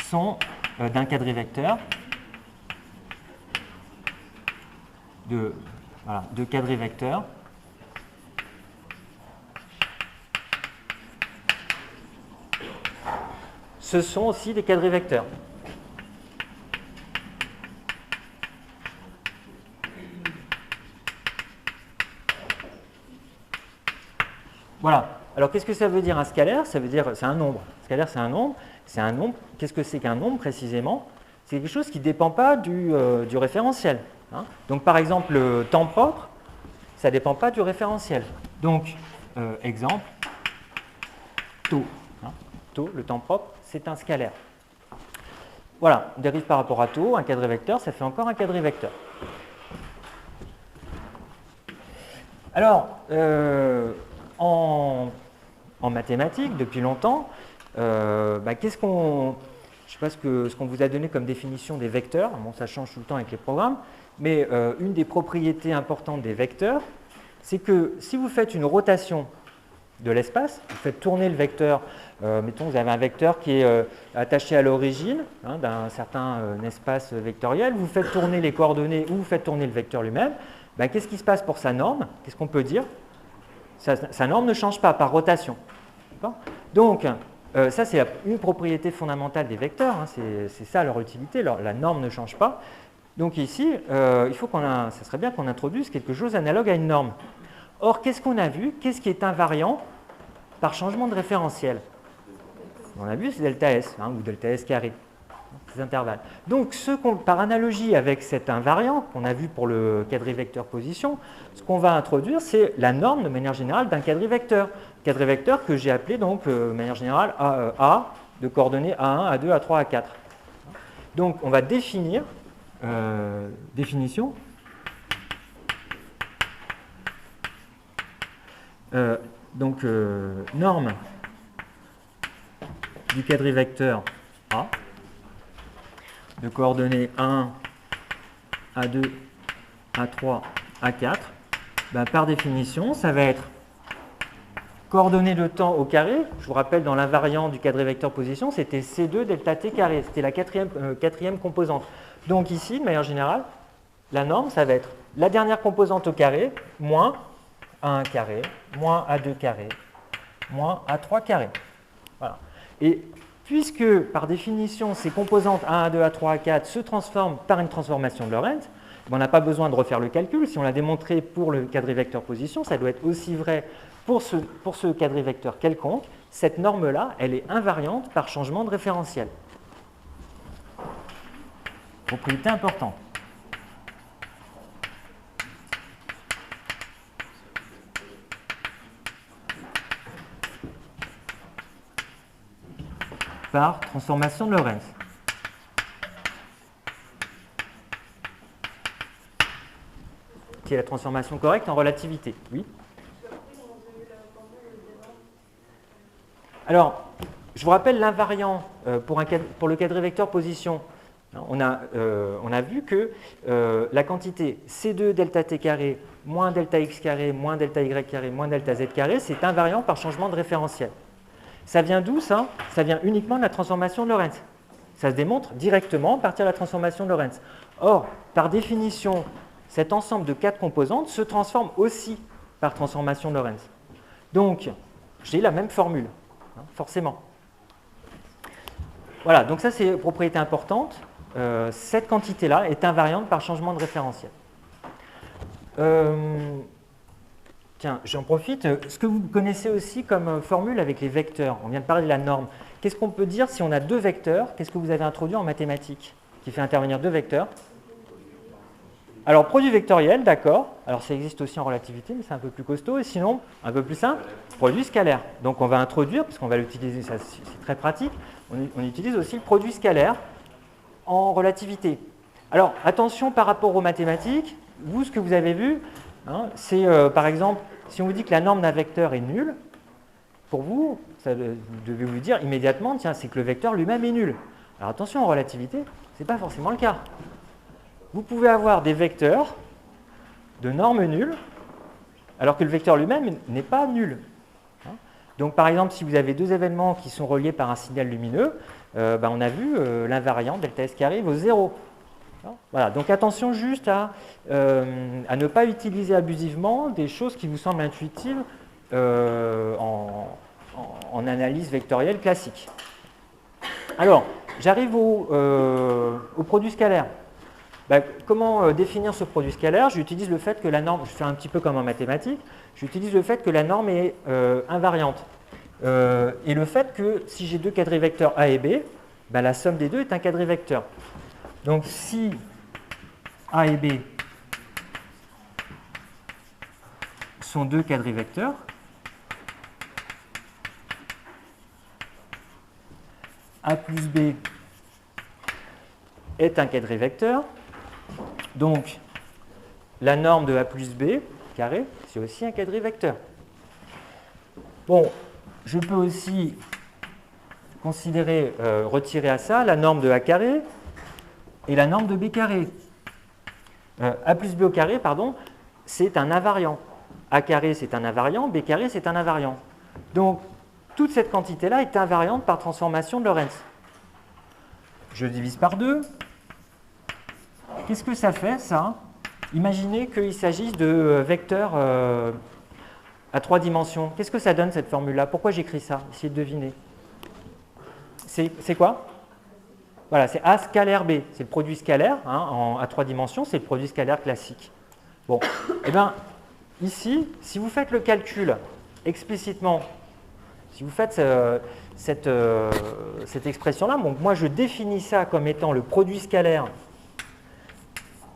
sont d'un quadré vecteur de quadrés vecteurs ce sont aussi des quadrés vecteurs. Voilà. Alors, qu'est-ce que ça veut dire un scalaire? Ça veut dire, c'est un nombre. Un scalaire, c'est un nombre. C'est un nombre. Qu'est-ce que c'est qu'un nombre précisément? C'est quelque chose qui ne dépend pas du référentiel. Donc, par exemple, le temps propre, ça ne dépend pas du référentiel. Donc, exemple, taux. Taux, le temps propre, c'est un scalaire. Voilà, on dérive par rapport à taux, un quadré vecteur, ça fait encore un quadré vecteur. Alors, en mathématiques, depuis longtemps, qu'est-ce qu'on... Je ne sais pas ce qu'on vous a donné comme définition des vecteurs, bon, ça change tout le temps avec les programmes, mais une des propriétés importantes des vecteurs, c'est que si vous faites une rotation de l'espace, vous faites tourner le vecteur, mettons vous avez un vecteur qui est attaché à l'origine d'un certain espace vectoriel, vous faites tourner les coordonnées ou vous faites tourner le vecteur lui-même, qu'est-ce qui se passe pour sa norme? Qu'est-ce qu'on peut dire? Sa norme ne change pas par rotation. Donc, ça c'est une propriété fondamentale des vecteurs, c'est ça leur utilité, la norme ne change pas. Donc ici, ça serait bien qu'on introduise quelque chose analogue à une norme. Or, qu'est-ce qu'on a vu? Qu'est-ce qui est invariant par changement de référentiel? On a vu, c'est delta S, ou delta S carré, ces intervalles. Donc, par analogie avec cet invariant qu'on a vu pour le quadré vecteur position, ce qu'on va introduire, c'est la norme de manière générale d'un quadré vecteur. Quadré vecteur que j'ai appelé donc de manière générale A de coordonnées A1, A2, A3, A4. Donc, on va définir, définition, norme du quadré vecteur A de coordonnées A1, A2, A3, A4, par définition, ça va être coordonnées de temps au carré. Je vous rappelle, dans l'invariant du quadré vecteur position, c'était C2 delta T carré, c'était la quatrième composante. Donc ici, de manière générale, la norme, ça va être la dernière composante au carré, moins A1 carré, moins A2 carré, moins A3 carré. Voilà. Et puisque, par définition, ces composantes A1, A2, A3, A4 se transforment par une transformation de Lorentz, on n'a pas besoin de refaire le calcul. Si on l'a démontré pour le quadré vecteur position, ça doit être aussi vrai pour ce quadré vecteur quelconque. Cette norme-là, elle est invariante par changement de référentiel. Propriété importante. par transformation de Lorentz. Qui est la transformation correcte en relativité. Oui. Alors, je vous rappelle l'invariant pour le quadrivecteur vecteur position. On a vu que la quantité C2 delta t carré moins delta x carré moins delta y carré moins delta z carré, c'est invariant par changement de référentiel. Ça vient d'où ça? Ça vient uniquement de la transformation de Lorentz. Ça se démontre directement à partir de la transformation de Lorentz. Or, par définition, cet ensemble de 4 composantes se transforme aussi par transformation de Lorentz. Donc, j'ai la même formule, forcément. Voilà, donc ça c'est une propriété importante. Cette quantité-là est invariante par changement de référentiel. Tiens, j'en profite. Ce que vous connaissez aussi comme formule avec les vecteurs, on vient de parler de la norme. Qu'est-ce qu'on peut dire si on a deux vecteurs? Qu'est-ce que vous avez introduit en mathématiques qui fait intervenir deux vecteurs? Alors, produit vectoriel, d'accord. Alors, ça existe aussi en relativité, mais c'est un peu plus costaud. Et sinon, un peu plus simple, produit scalaire. Donc, on va introduire, parce qu'on va l'utiliser, c'est très pratique, on utilise aussi le produit scalaire en relativité. Alors, attention par rapport aux mathématiques. Vous, ce que vous avez vu, c'est par exemple, si on vous dit que la norme d'un vecteur est nulle, pour vous, vous devez vous dire immédiatement, tiens, c'est que le vecteur lui-même est nul. Alors, attention, en relativité, ce n'est pas forcément le cas. Vous pouvez avoir des vecteurs de normes nulles, alors que le vecteur lui-même n'est pas nul. Donc, par exemple, si vous avez deux événements qui sont reliés par un signal lumineux, on a vu l'invariant delta S qui arrive au 0. Voilà, donc attention juste à ne pas utiliser abusivement des choses qui vous semblent intuitives en analyse vectorielle classique. Alors, j'arrive au produit scalaire. Comment définir ce produit scalaire? J'utilise le fait que la norme, je fais un petit peu comme en mathématiques, j'utilise le fait que la norme est invariante. Et le fait que si j'ai deux quadrivecteurs A et B, la somme des deux est un quadrivecteur. Donc si A et B sont deux quadrivecteurs, A plus B est un quadrivecteur, donc la norme de A plus B carré, c'est aussi un quadrivecteur. Bon, je peux aussi considérer, retirer à ça la norme de A carré et la norme de B carré. A plus B au carré, pardon, c'est un invariant. A carré, c'est un invariant, B carré, c'est un invariant. Donc, toute cette quantité-là est invariante par transformation de Lorentz. Je divise par 2. Qu'est-ce que ça fait, ça? Imaginez qu'il s'agisse de vecteurs à 3 dimensions. Qu'est-ce que ça donne, cette formule-là? Pourquoi j'écris ça? Essayez de deviner. C'est quoi? Voilà, c'est A scalaire B. C'est le produit scalaire à 3 dimensions, c'est le produit scalaire classique. Bon, et bien, ici, si vous faites le calcul explicitement, si vous faites cette expression-là, donc moi je définis ça comme étant le produit scalaire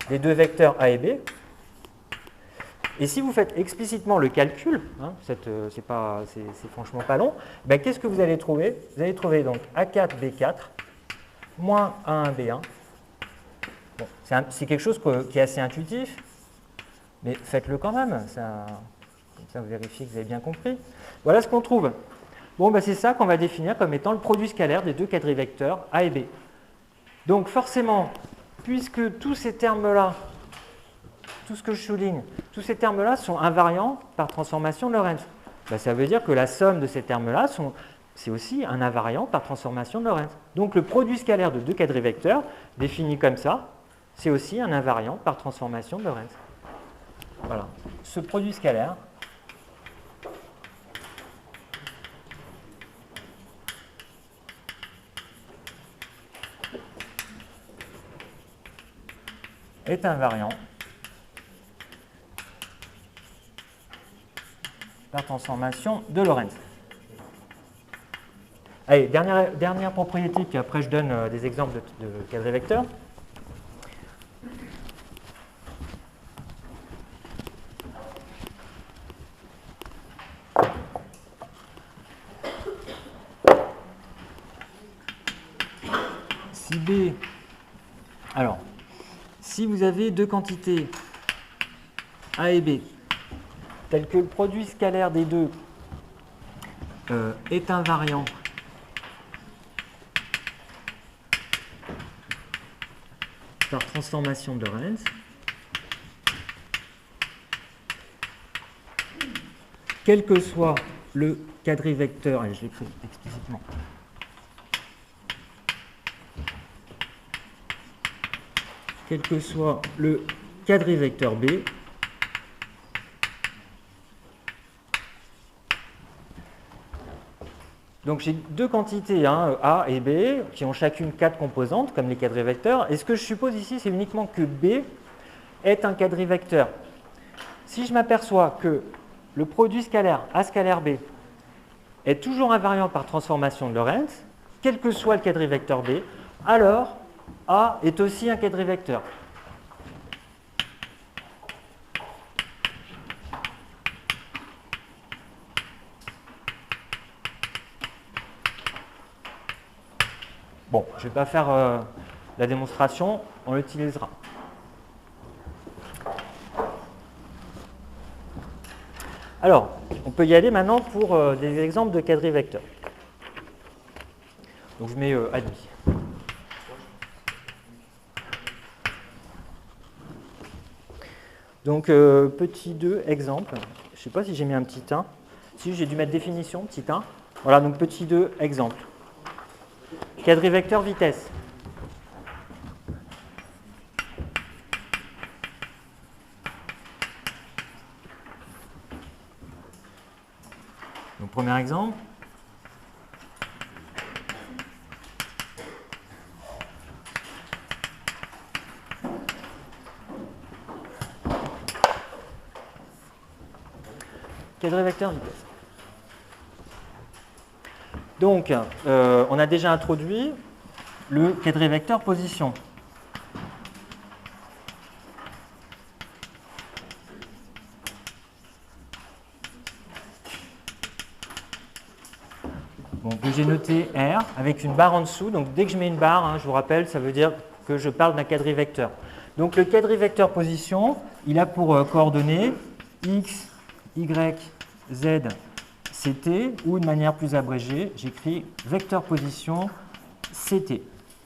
des deux vecteurs A et B. Et si vous faites explicitement le calcul, c'est franchement pas long, qu'est-ce que vous allez trouver? Vous allez trouver donc A4, B4, moins A1, B1. Bon, c'est quelque chose qui est assez intuitif, mais faites-le quand même, comme ça vous vérifiez que vous avez bien compris. Voilà ce qu'on trouve. Bon, c'est ça qu'on va définir comme étant le produit scalaire des deux quadrivecteurs A et B. Donc forcément, puisque tous ces termes-là, tout ce que je souligne, tous ces termes-là sont invariants par transformation de Lorentz. Ça veut dire que la somme de ces termes-là, c'est aussi un invariant par transformation de Lorentz. Donc le produit scalaire de deux quadrivecteurs, défini comme ça, c'est aussi un invariant par transformation de Lorentz. Voilà. Ce produit scalaire est invariant par transformation de Lorentz. Allez, dernière propriété, puis après je donne des exemples de quadrivecteurs. Si B, alors, si vous avez deux quantités A et B, telles que le produit scalaire des deux est invariant par transformation de Lorentz, quel que soit le quadrivecteur, et je l'écris explicitement, quel que soit le quadrivecteur B, donc j'ai deux quantités, hein, A et B, qui ont chacune 4 composantes, comme les quadrivecteurs. Et ce que je suppose ici, c'est uniquement que B est un quadrivecteur. Si je m'aperçois que le produit scalaire A scalaire B est toujours invariant par transformation de Lorentz, quel que soit le quadrivecteur B, alors A est aussi un quadrivecteur. Bon, je ne vais pas faire la démonstration, on l'utilisera. Alors, on peut y aller maintenant pour des exemples de quadrivecteurs. Donc je mets admis. Donc petit 2, exemple. Je ne sais pas si j'ai mis un petit 1. Si, j'ai dû mettre définition, petit 1. Voilà, donc petit 2, exemple. Quadrivecteur vitesse. Donc premier exemple. Quadrivecteur vitesse. Donc, on a déjà introduit le quadrivecteur position. Bon, que j'ai noté R avec une barre en dessous. Donc, dès que je mets une barre, hein, je vous rappelle, ça veut dire que je parle d'un quadrivecteur. Donc, le quadrivecteur position, il a pour coordonnées X, Y, Z, CT, ou de manière plus abrégée, j'écris vecteur position CT.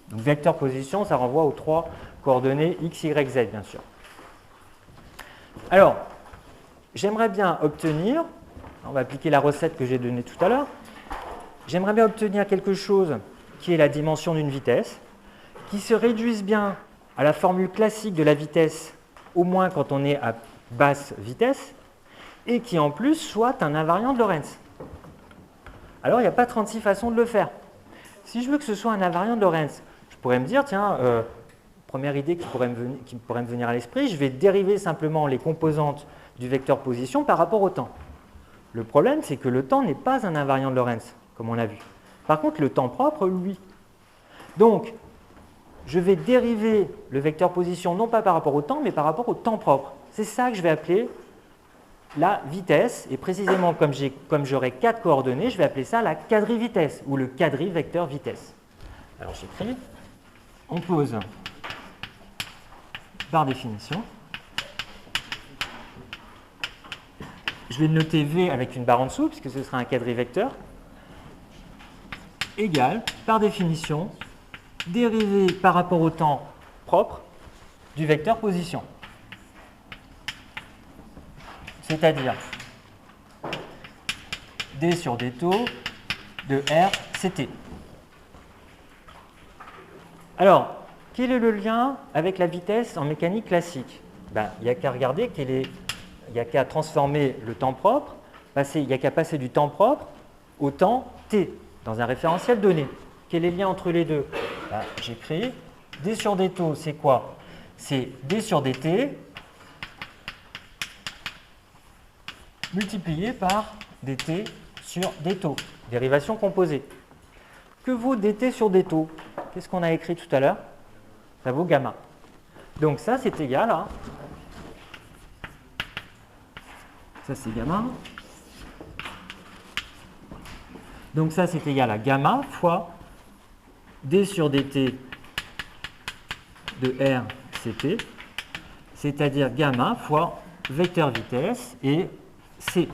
Donc vecteur position, ça renvoie aux 3 coordonnées X, Y, Z, bien sûr. Alors, j'aimerais bien obtenir, on va appliquer la recette que j'ai donnée tout à l'heure, j'aimerais bien obtenir quelque chose qui est la dimension d'une vitesse, qui se réduise bien à la formule classique de la vitesse, au moins quand on est à basse vitesse, et qui en plus soit un invariant de Lorentz. Alors, il n'y a pas 36 façons de le faire. Si je veux que ce soit un invariant de Lorentz, je pourrais me dire, tiens, première idée qui pourrait me venir à l'esprit, je vais dériver simplement les composantes du vecteur position par rapport au temps. Le problème, c'est que le temps n'est pas un invariant de Lorentz, comme on l'a vu. Par contre, le temps propre, oui. Donc, je vais dériver le vecteur position non pas par rapport au temps, mais par rapport au temps propre. C'est ça que je vais appeler la vitesse, et précisément comme j'aurai 4 coordonnées, je vais appeler ça la quadrivitesse, ou le quadrivecteur vitesse. Alors j'écris, on pose par définition. Je vais le noter V avec une barre en dessous, puisque ce sera un quadrivecteur, égale, par définition, dérivé par rapport au temps propre du vecteur position. C'est-à-dire d sur d taux de R CT. Alors, quel est le lien avec la vitesse en mécanique classique? Il n'y a qu'à regarder, il n'y a qu'à transformer le temps propre, il n'y a qu'à passer du temps propre au temps t dans un référentiel donné. Quel est le lien entre les deux? J'écris d sur d taux, c'est quoi? C'est d sur dt multiplié par dt sur d taux, dérivation composée. Que vaut dt sur d taux? Qu'est-ce qu'on a écrit tout à l'heure? Ça vaut gamma. Donc ça, c'est égal à... Ça, c'est gamma. Donc ça, c'est égal à gamma fois d sur dt de RCT, c'est-à-dire gamma fois vecteur vitesse et C.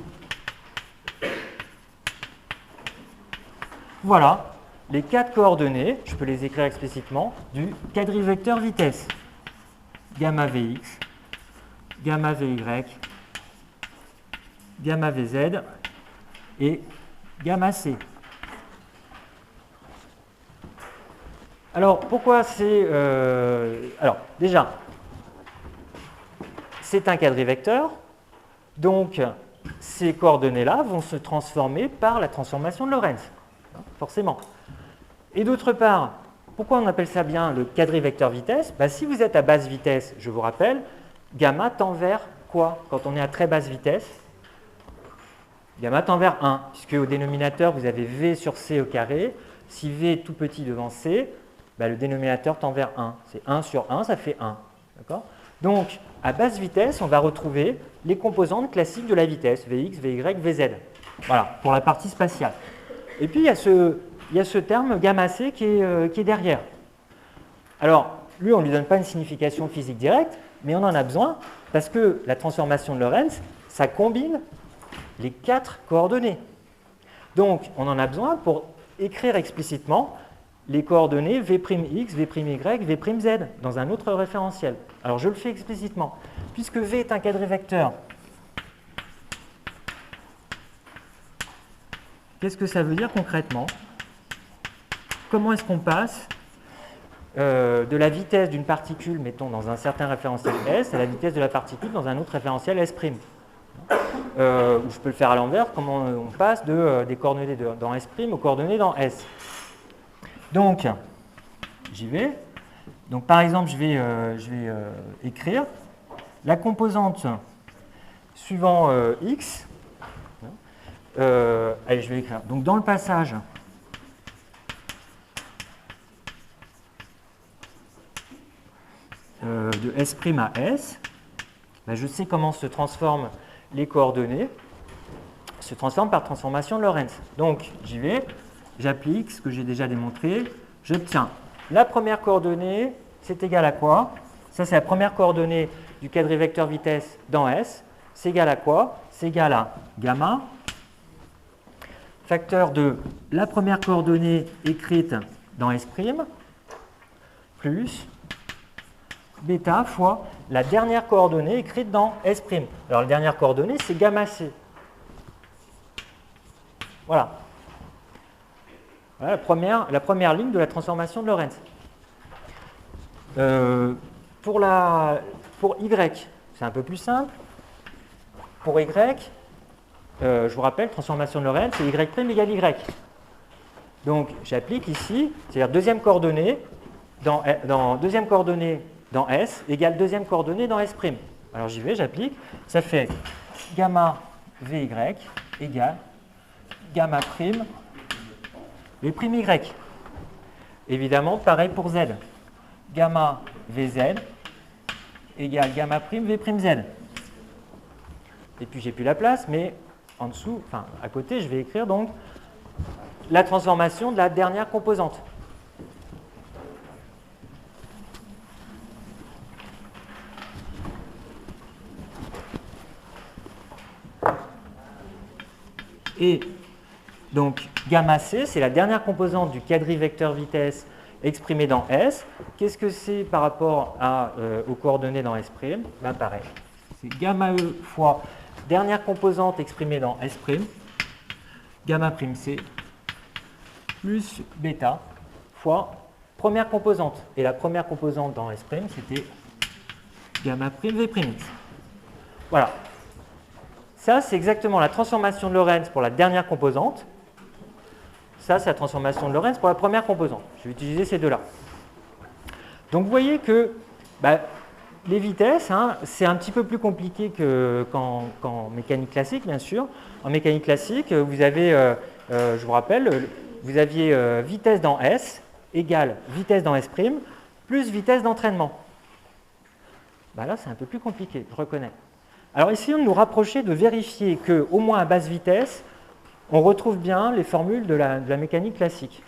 Voilà les 4 coordonnées, je peux les écrire explicitement, du quadrivecteur vitesse. Gamma Vx, gamma Vy, gamma Vz et gamma C. Alors, pourquoi c'est... alors, déjà, c'est un quadrivecteur, donc ces coordonnées-là vont se transformer par la transformation de Lorentz, forcément. Et d'autre part, pourquoi on appelle ça bien le quadrivecteur vitesse? Si vous êtes à basse vitesse, je vous rappelle, gamma tend vers quoi quand on est à très basse vitesse? Gamma tend vers 1, puisque au dénominateur, vous avez V sur C au carré. Si V est tout petit devant C, le dénominateur tend vers 1. C'est 1 sur 1, ça fait 1. Donc, à basse vitesse, on va retrouver les composantes classiques de la vitesse, Vx, Vy, Vz. Voilà, pour la partie spatiale. Et puis, il y a ce terme gamma C qui est derrière. Alors, lui, on ne lui donne pas une signification physique directe, mais on en a besoin parce que la transformation de Lorentz, ça combine les 4 coordonnées. Donc, on en a besoin pour écrire explicitement les coordonnées V'X, V'Y, V'Z dans un autre référentiel. Alors, je le fais explicitement. Puisque V est un quadrivecteur, qu'est-ce que ça veut dire concrètement? Comment est-ce qu'on passe de la vitesse d'une particule, mettons, dans un certain référentiel S, à la vitesse de la particule dans un autre référentiel S'. Ou je peux le faire à l'envers, comment on passe des coordonnées dans S' aux coordonnées dans S. Donc, j'y vais. Donc, par exemple, je vais écrire la composante suivant X. Allez, je vais écrire. Donc, dans le passage de S' à S, je sais comment se transforment les coordonnées, se transforment par transformation de Lorentz. Donc, j'y vais, j'applique ce que j'ai déjà démontré, j'obtiens la première coordonnée, c'est égal à quoi? Ça, c'est la première coordonnée du quadrivecteur vitesse dans S. C'est égal à quoi? C'est égal à gamma, facteur de la première coordonnée écrite dans S', plus bêta fois la dernière coordonnée écrite dans S'. Alors, la dernière coordonnée, c'est gamma C. Voilà. Voilà la première ligne de la transformation de Lorentz. Pour Y, c'est un peu plus simple. Pour Y, je vous rappelle, transformation de Lorentz, c'est Y' égale Y. Donc, j'applique ici, c'est-à-dire deuxième coordonnée dans S égale deuxième coordonnée dans S'. Alors, j'y vais, j'applique. Ça fait gamma Vy égale gamma prime V'Y. Évidemment, pareil pour Z. Gamma Vz égale gamma prime V'Z. Et puis, j'ai plus la place, mais en dessous, enfin, à côté, je vais écrire donc la transformation de la dernière composante. Et donc, gamma C, c'est la dernière composante du quadrivecteur vitesse exprimé dans S. Qu'est-ce que c'est par rapport aux coordonnées dans S'? Pareil. C'est gamma E fois dernière composante exprimée dans S', gamma prime C, plus bêta fois première composante. Et la première composante dans S', c'était gamma prime V'X. Voilà. Ça, c'est exactement la transformation de Lorentz pour la dernière composante. Ça, c'est la transformation de Lorentz pour la première composante. Je vais utiliser ces deux-là. Donc, vous voyez que les vitesses, c'est un petit peu plus compliqué qu'en mécanique classique, bien sûr. En mécanique classique, vous avez, je vous rappelle, vous aviez vitesse dans S égale vitesse dans S' plus vitesse d'entraînement. Là, c'est un peu plus compliqué, je reconnais. Alors, essayons de nous rapprocher, de vérifier qu'au moins à basse vitesse, on retrouve bien les formules de la mécanique classique.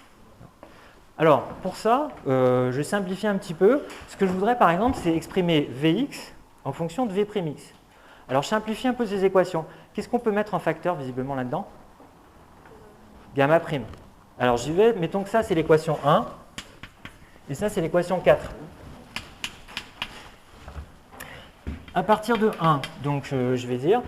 Alors, pour ça, je simplifie un petit peu. Ce que je voudrais, par exemple, c'est exprimer Vx en fonction de V'x. Alors, je simplifie un peu ces équations. Qu'est-ce qu'on peut mettre en facteur, visiblement, là-dedans? Gamma prime. Alors, j'y vais. Mettons que ça, c'est l'équation 1. Et ça, c'est l'équation 4. À partir de 1, donc je vais dire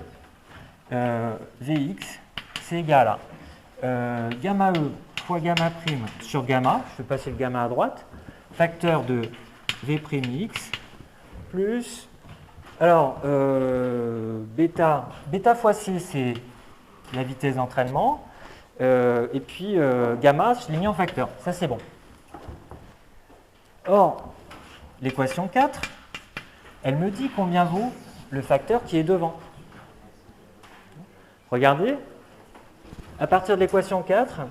Vx, c'est égal à gamma E fois gamma prime sur gamma, je vais passer le gamma à droite, facteur de V'x plus, alors bêta fois C, c'est la vitesse d'entraînement, et puis gamma, je l'ai mis en facteur, ça c'est bon. Or, l'équation 4, elle me dit combien vaut le facteur qui est devant. Regardez, à partir de l'équation 4,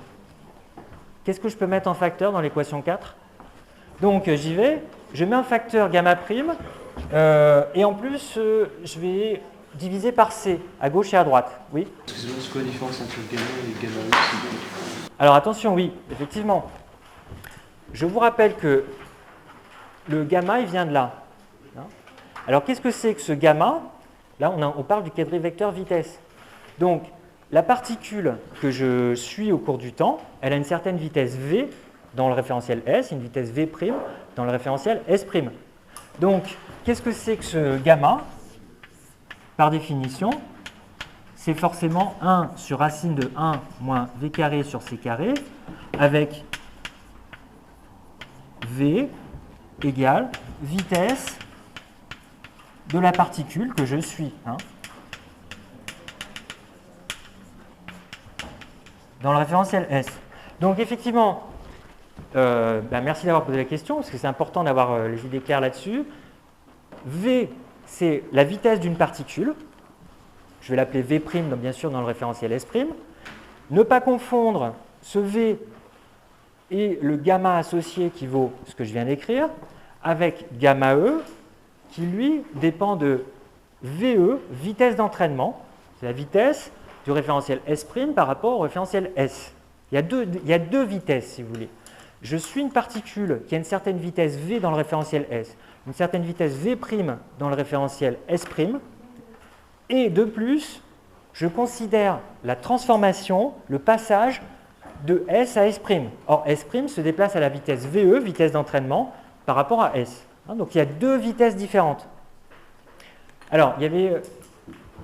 qu'est-ce que je peux mettre en facteur dans l'équation 4? Donc j'y vais, je mets un facteur gamma prime, et en plus je vais diviser par C, à gauche et à droite. Oui? Excusez-moi, c'est quoi la différence entre gamma et gamma E? Alors attention, oui, effectivement. Je vous rappelle que le gamma, il vient de là. Alors, qu'est-ce que c'est que ce gamma? Là, on parle du quadrivecteur vitesse. Donc, la particule que je suis au cours du temps, elle a une certaine vitesse v dans le référentiel S, une vitesse v' dans le référentiel S'. Donc, qu'est-ce que c'est que ce gamma? Par définition, c'est forcément 1 sur racine de 1 moins v carré sur c carré, avec v égale vitesse de la particule que je suis, dans le référentiel S. Donc effectivement, merci d'avoir posé la question, parce que c'est important d'avoir les idées claires là-dessus. V, c'est la vitesse d'une particule. Je vais l'appeler V', donc bien sûr dans le référentiel S'. Ne pas confondre ce V et le gamma associé qui vaut ce que je viens d'écrire, avec gamma E, qui lui dépend de VE, vitesse d'entraînement. C'est la vitesse du référentiel S' par rapport au référentiel S. Il y a deux vitesses, si vous voulez. Je suis une particule qui a une certaine vitesse V dans le référentiel S, une certaine vitesse V' dans le référentiel S', et de plus, je considère la transformation, le passage de S à S'. Or, S' se déplace à la vitesse VE, vitesse d'entraînement, par rapport à S. Donc, il y a deux vitesses différentes. Alors, il y avait...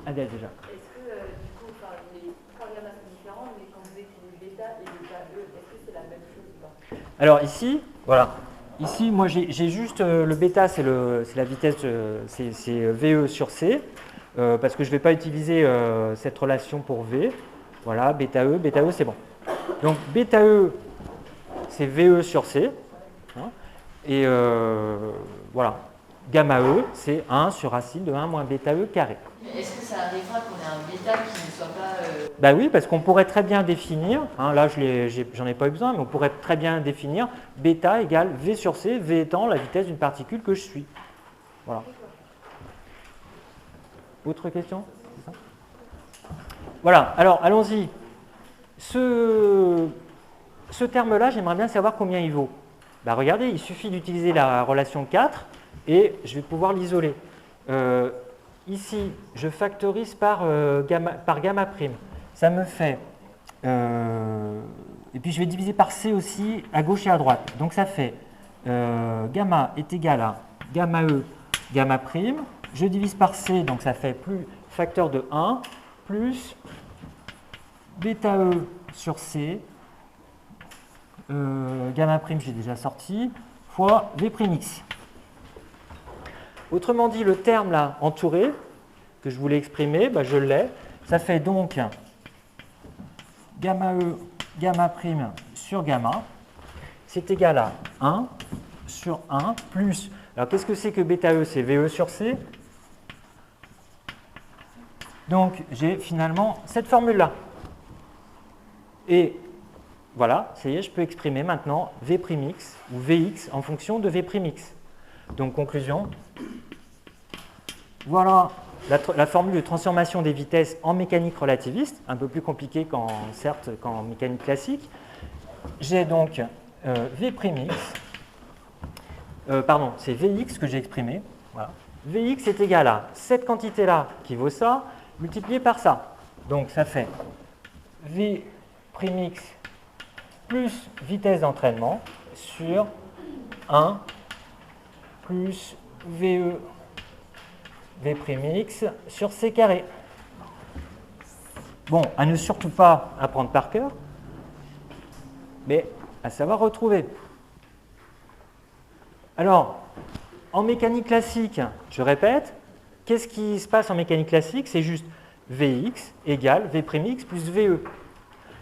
Adèle, déjà. Est-ce que, du coup, les trois gammas sont différents, mais quand vous écrivez bêta et bêta E, est-ce que c'est la même chose ou pas? Alors, ici, voilà. Ici, moi, j'ai juste le bêta, c'est la vitesse, c'est VE sur C, parce que je ne vais pas utiliser cette relation pour V. Voilà, bêta E, c'est bon. Donc, bêta E, c'est VE sur C. Et voilà, gamma E, c'est 1 sur racine de 1 moins bêta E carré. Est-ce que ça arrivera qu'on ait un bêta qui ne soit pas... Ben oui, parce qu'on pourrait très bien définir, là j'en ai pas eu besoin, mais on pourrait très bien définir bêta égale V sur C, V étant la vitesse d'une particule que je suis. Voilà. Autre question? Voilà, alors allons-y. Ce terme-là, j'aimerais bien savoir combien il vaut. Ben, regardez, il suffit d'utiliser la relation 4 et je vais pouvoir l'isoler. Ici, je factorise par gamma prime. Ça me fait... et puis je vais diviser par C aussi à gauche et à droite. Donc ça fait gamma est égal à gamma E, gamma prime. Je divise par C, donc ça fait plus facteur de 1, plus bêta E sur C, gamma prime, j'ai déjà sorti, fois V'x. Autrement dit, le terme là, entouré, que je voulais exprimer, je l'ai. Ça fait donc gamma E, gamma prime sur gamma, c'est égal à 1 sur 1 plus... Alors, qu'est-ce que c'est que bêta E? C'est VE sur C. Donc, j'ai finalement cette formule-là. Et voilà, ça y est, je peux exprimer maintenant V'x ou Vx en fonction de V'x. Donc, conclusion. Voilà la formule de transformation des vitesses en mécanique relativiste, un peu plus compliquée certes qu'en mécanique classique. J'ai donc V'x, pardon, c'est Vx que j'ai exprimé. Voilà. Vx est égal à cette quantité-là qui vaut ça, multiplié par ça. Donc ça fait V'x plus vitesse d'entraînement sur 1 plus VE V'x sur C carré. Bon, à ne surtout pas apprendre par cœur, mais à savoir retrouver. Alors, en mécanique classique, je répète, qu'est-ce qui se passe en mécanique classique? C'est juste Vx égale V'x plus VE.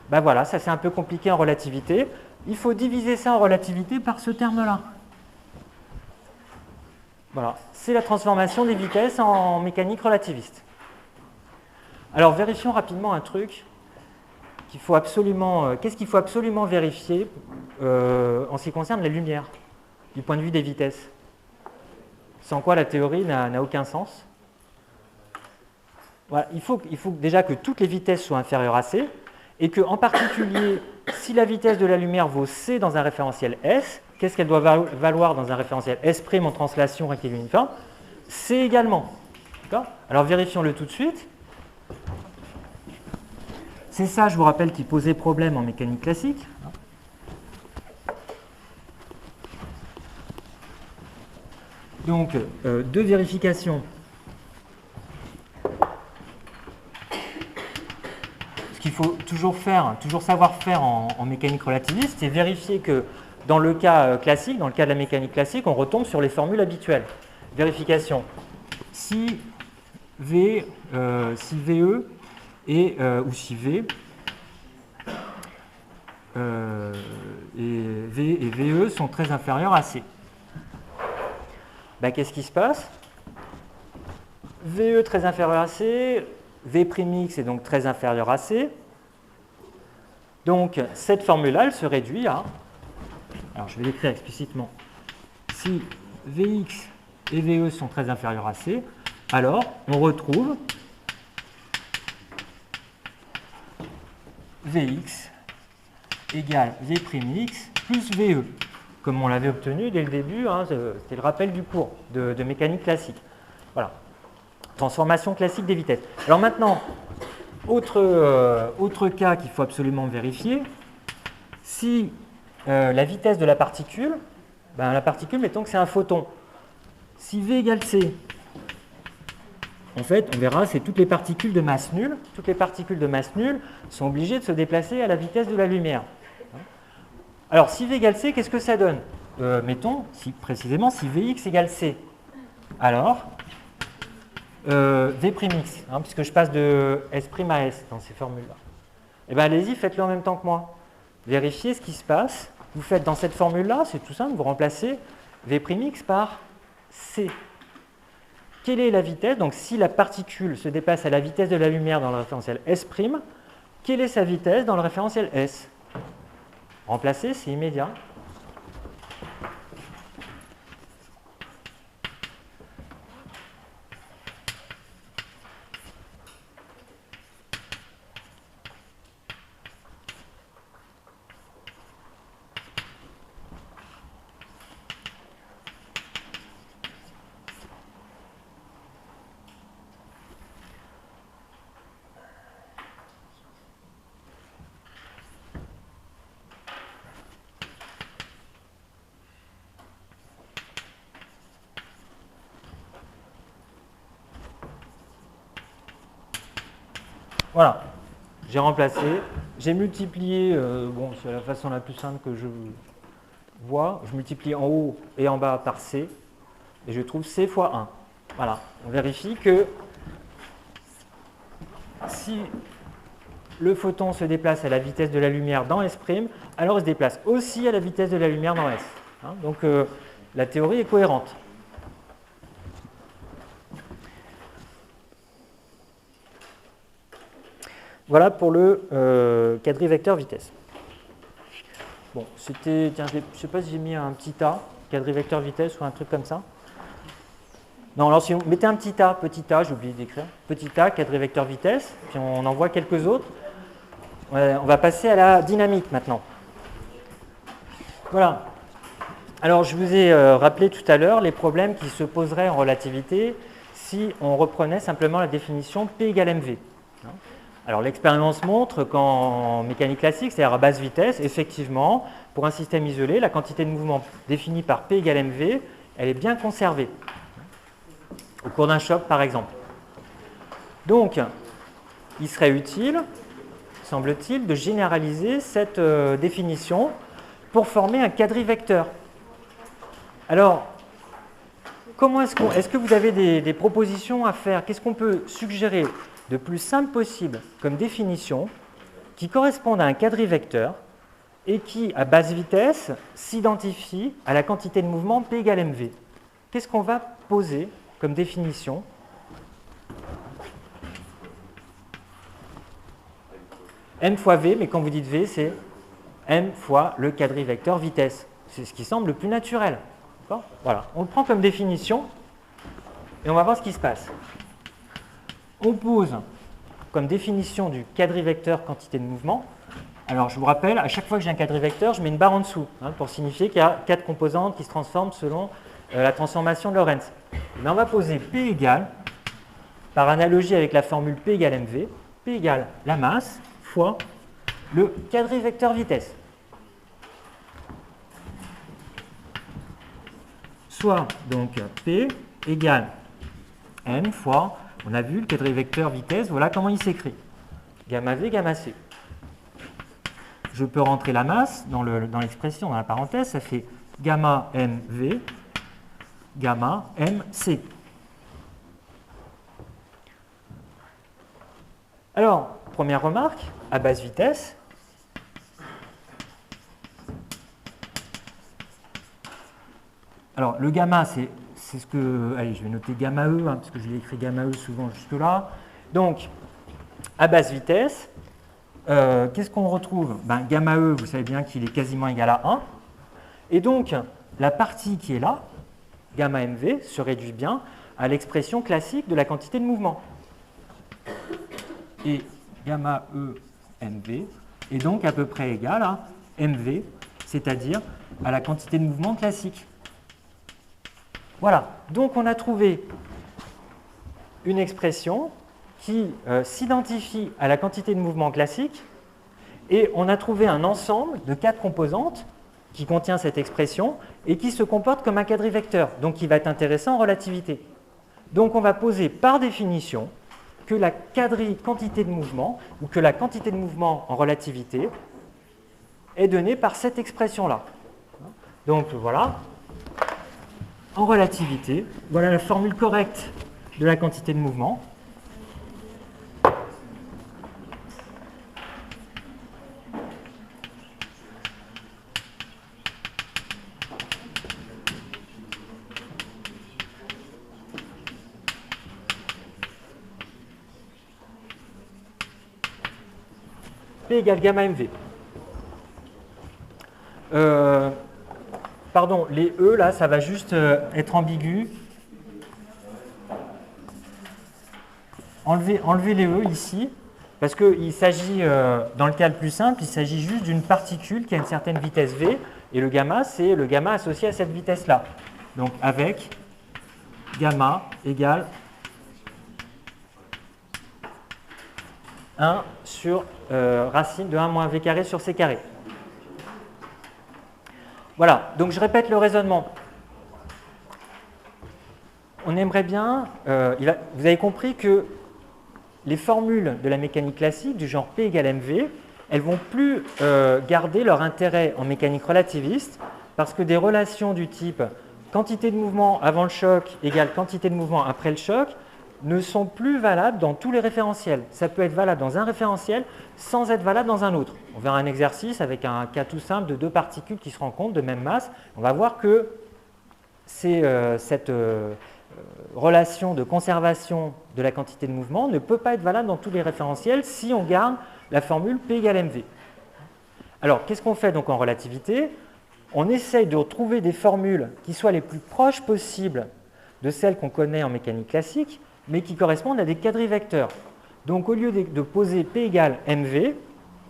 Ben voilà, ça c'est un peu compliqué en relativité. Il faut diviser ça en relativité par ce terme-là. Voilà, c'est la transformation des vitesses en mécanique relativiste. Alors vérifions rapidement un truc qu'il faut absolument. Qu'est-ce qu'il faut absolument vérifier en ce qui concerne la lumière, du point de vue des vitesses? Sans quoi la théorie n'a aucun sens. Voilà, il faut déjà que toutes les vitesses soient inférieures à c, et que, en particulier, si la vitesse de la lumière vaut c dans un référentiel S, qu'est-ce qu'elle doit valoir dans un référentiel S' en translation rectiligne uniforme? C également. Alors vérifions-le tout de suite. C'est ça, je vous rappelle, qui posait problème en mécanique classique. Donc, deux vérifications. Ce qu'il faut toujours savoir faire en mécanique relativiste, c'est vérifier que dans le cas classique, dans le cas de la mécanique classique, on retombe sur les formules habituelles. Vérification. Si VE ou si V et VE sont très inférieurs à C. Ben, qu'est-ce qui se passe? VE très inférieur à C, V'x est donc très inférieur à C. Donc cette formule-là, elle se réduit à, alors je vais l'écrire explicitement, si Vx et VE sont très inférieurs à C, alors on retrouve Vx égale V'x plus VE, comme on l'avait obtenu dès le début, hein, c'était le rappel du cours de mécanique classique. Voilà. Transformation classique des vitesses. Alors maintenant, autre cas qu'il faut absolument vérifier, si la vitesse de la particule, mettons que c'est un photon, si V égale C, en fait, on verra, c'est toutes les particules de masse nulle. Toutes les particules de masse nulle sont obligées de se déplacer à la vitesse de la lumière. Alors, si V égale C, qu'est-ce que ça donne? Mettons, précisément, si Vx égale C, alors V'x, puisque je passe de S' à S dans ces formules-là. Eh bien, allez-y, faites-le en même temps que moi. Vérifiez ce qui se passe. Vous faites dans cette formule-là, c'est tout simple, vous remplacez V'x par C. Quelle est la vitesse? Donc, si la particule se déplace à la vitesse de la lumière dans le référentiel S', quelle est sa vitesse dans le référentiel S? Remplacer, c'est immédiat. Voilà, j'ai remplacé, j'ai multiplié, bon, c'est la façon la plus simple que je vois, je multiplie en haut et en bas par C, et je trouve C fois 1. Voilà, on vérifie que si le photon se déplace à la vitesse de la lumière dans S', alors il se déplace aussi à la vitesse de la lumière dans S. Donc la théorie est cohérente. Voilà pour le quadrivecteur vitesse. Bon, c'était, tiens, je ne sais pas si j'ai mis un petit A, quadrivecteur vitesse ou un truc comme ça. Non, alors si vous mettez un petit A, j'ai oublié d'écrire, petit A, quadrivecteur vitesse, puis on en voit quelques autres. On va passer à la dynamique maintenant. Voilà. Alors, je vous ai rappelé tout à l'heure les problèmes qui se poseraient en relativité si on reprenait simplement la définition P égale mv. Alors, l'expérience montre qu'en mécanique classique, c'est-à-dire à basse vitesse, effectivement, pour un système isolé, la quantité de mouvement définie par P égale mv, elle est bien conservée, au cours d'un choc, par exemple. Donc, il serait utile, semble-t-il, de généraliser cette définition pour former un quadrivecteur. Alors, est-ce que vous avez des propositions à faire? Qu'est-ce qu'on peut suggérer de plus simple possible comme définition qui corresponde à un quadrivecteur et qui, à basse vitesse, s'identifie à la quantité de mouvement P égale mv? Qu'est-ce qu'on va poser comme définition? M fois V, mais quand vous dites V, c'est M fois le quadrivecteur vitesse. C'est ce qui semble le plus naturel. Voilà, on le prend comme définition et on va voir ce qui se passe. On pose comme définition du quadrivecteur quantité de mouvement. Alors, je vous rappelle, à chaque fois que j'ai un quadrivecteur, je mets une barre en dessous pour signifier qu'il y a 4 composantes qui se transforment selon la transformation de Lorentz. Mais on va poser P égale, par analogie avec la formule P égale mv, P égale la masse fois le quadrivecteur vitesse. Soit donc P égale M fois, on a vu le quadrivecteur vitesse, voilà comment il s'écrit. Gamma V, gamma C. Je peux rentrer la masse dans l'expression, dans la parenthèse, ça fait gamma MV, gamma MC. Alors, première remarque, à basse vitesse, alors le gamma, c'est ce que, allez, je vais noter gamma E, parce que je l'ai écrit gamma E souvent jusque là. Donc, à basse vitesse, qu'est-ce qu'on retrouve? Gamma E, vous savez bien qu'il est quasiment égal à 1. Et donc, la partie qui est là, gamma MV, se réduit bien à l'expression classique de la quantité de mouvement. Et gamma E MV est donc à peu près égal à MV, c'est-à-dire à la quantité de mouvement classique. Voilà, donc on a trouvé une expression qui s'identifie à la quantité de mouvement classique et on a trouvé un ensemble de 4 composantes qui contient cette expression et qui se comporte comme un quadrivecteur, donc qui va être intéressant en relativité. Donc on va poser par définition que la quantité de mouvement ou que la quantité de mouvement en relativité est donnée par cette expression-là. Donc voilà, en relativité, voilà la formule correcte de la quantité de mouvement. P égale gamma MV. Pardon, les E, là, ça va juste être ambigu. Enlevez les E ici, parce qu'il s'agit, dans le cas le plus simple, il s'agit juste d'une particule qui a une certaine vitesse V, et le gamma, c'est le gamma associé à cette vitesse-là. Donc, avec gamma égale 1 sur racine de 1 moins V carré sur C carré. Voilà, donc je répète le raisonnement. On aimerait bien, vous avez compris que les formules de la mécanique classique du genre P égale mv, elles ne vont plus garder leur intérêt en mécanique relativiste parce que des relations du type quantité de mouvement avant le choc égale quantité de mouvement après le choc ne sont plus valables dans tous les référentiels. Ça peut être valable dans un référentiel sans être valable dans un autre. On verra un exercice avec un cas tout simple de 2 particules qui se rencontrent de même masse. On va voir que cette relation de conservation de la quantité de mouvement ne peut pas être valable dans tous les référentiels si on garde la formule P égale mv. Alors, qu'est-ce qu'on fait donc en relativité? On essaye de retrouver des formules qui soient les plus proches possibles de celles qu'on connaît en mécanique classique, mais qui correspondent à des quadrivecteurs. Donc, au lieu de poser P égale mv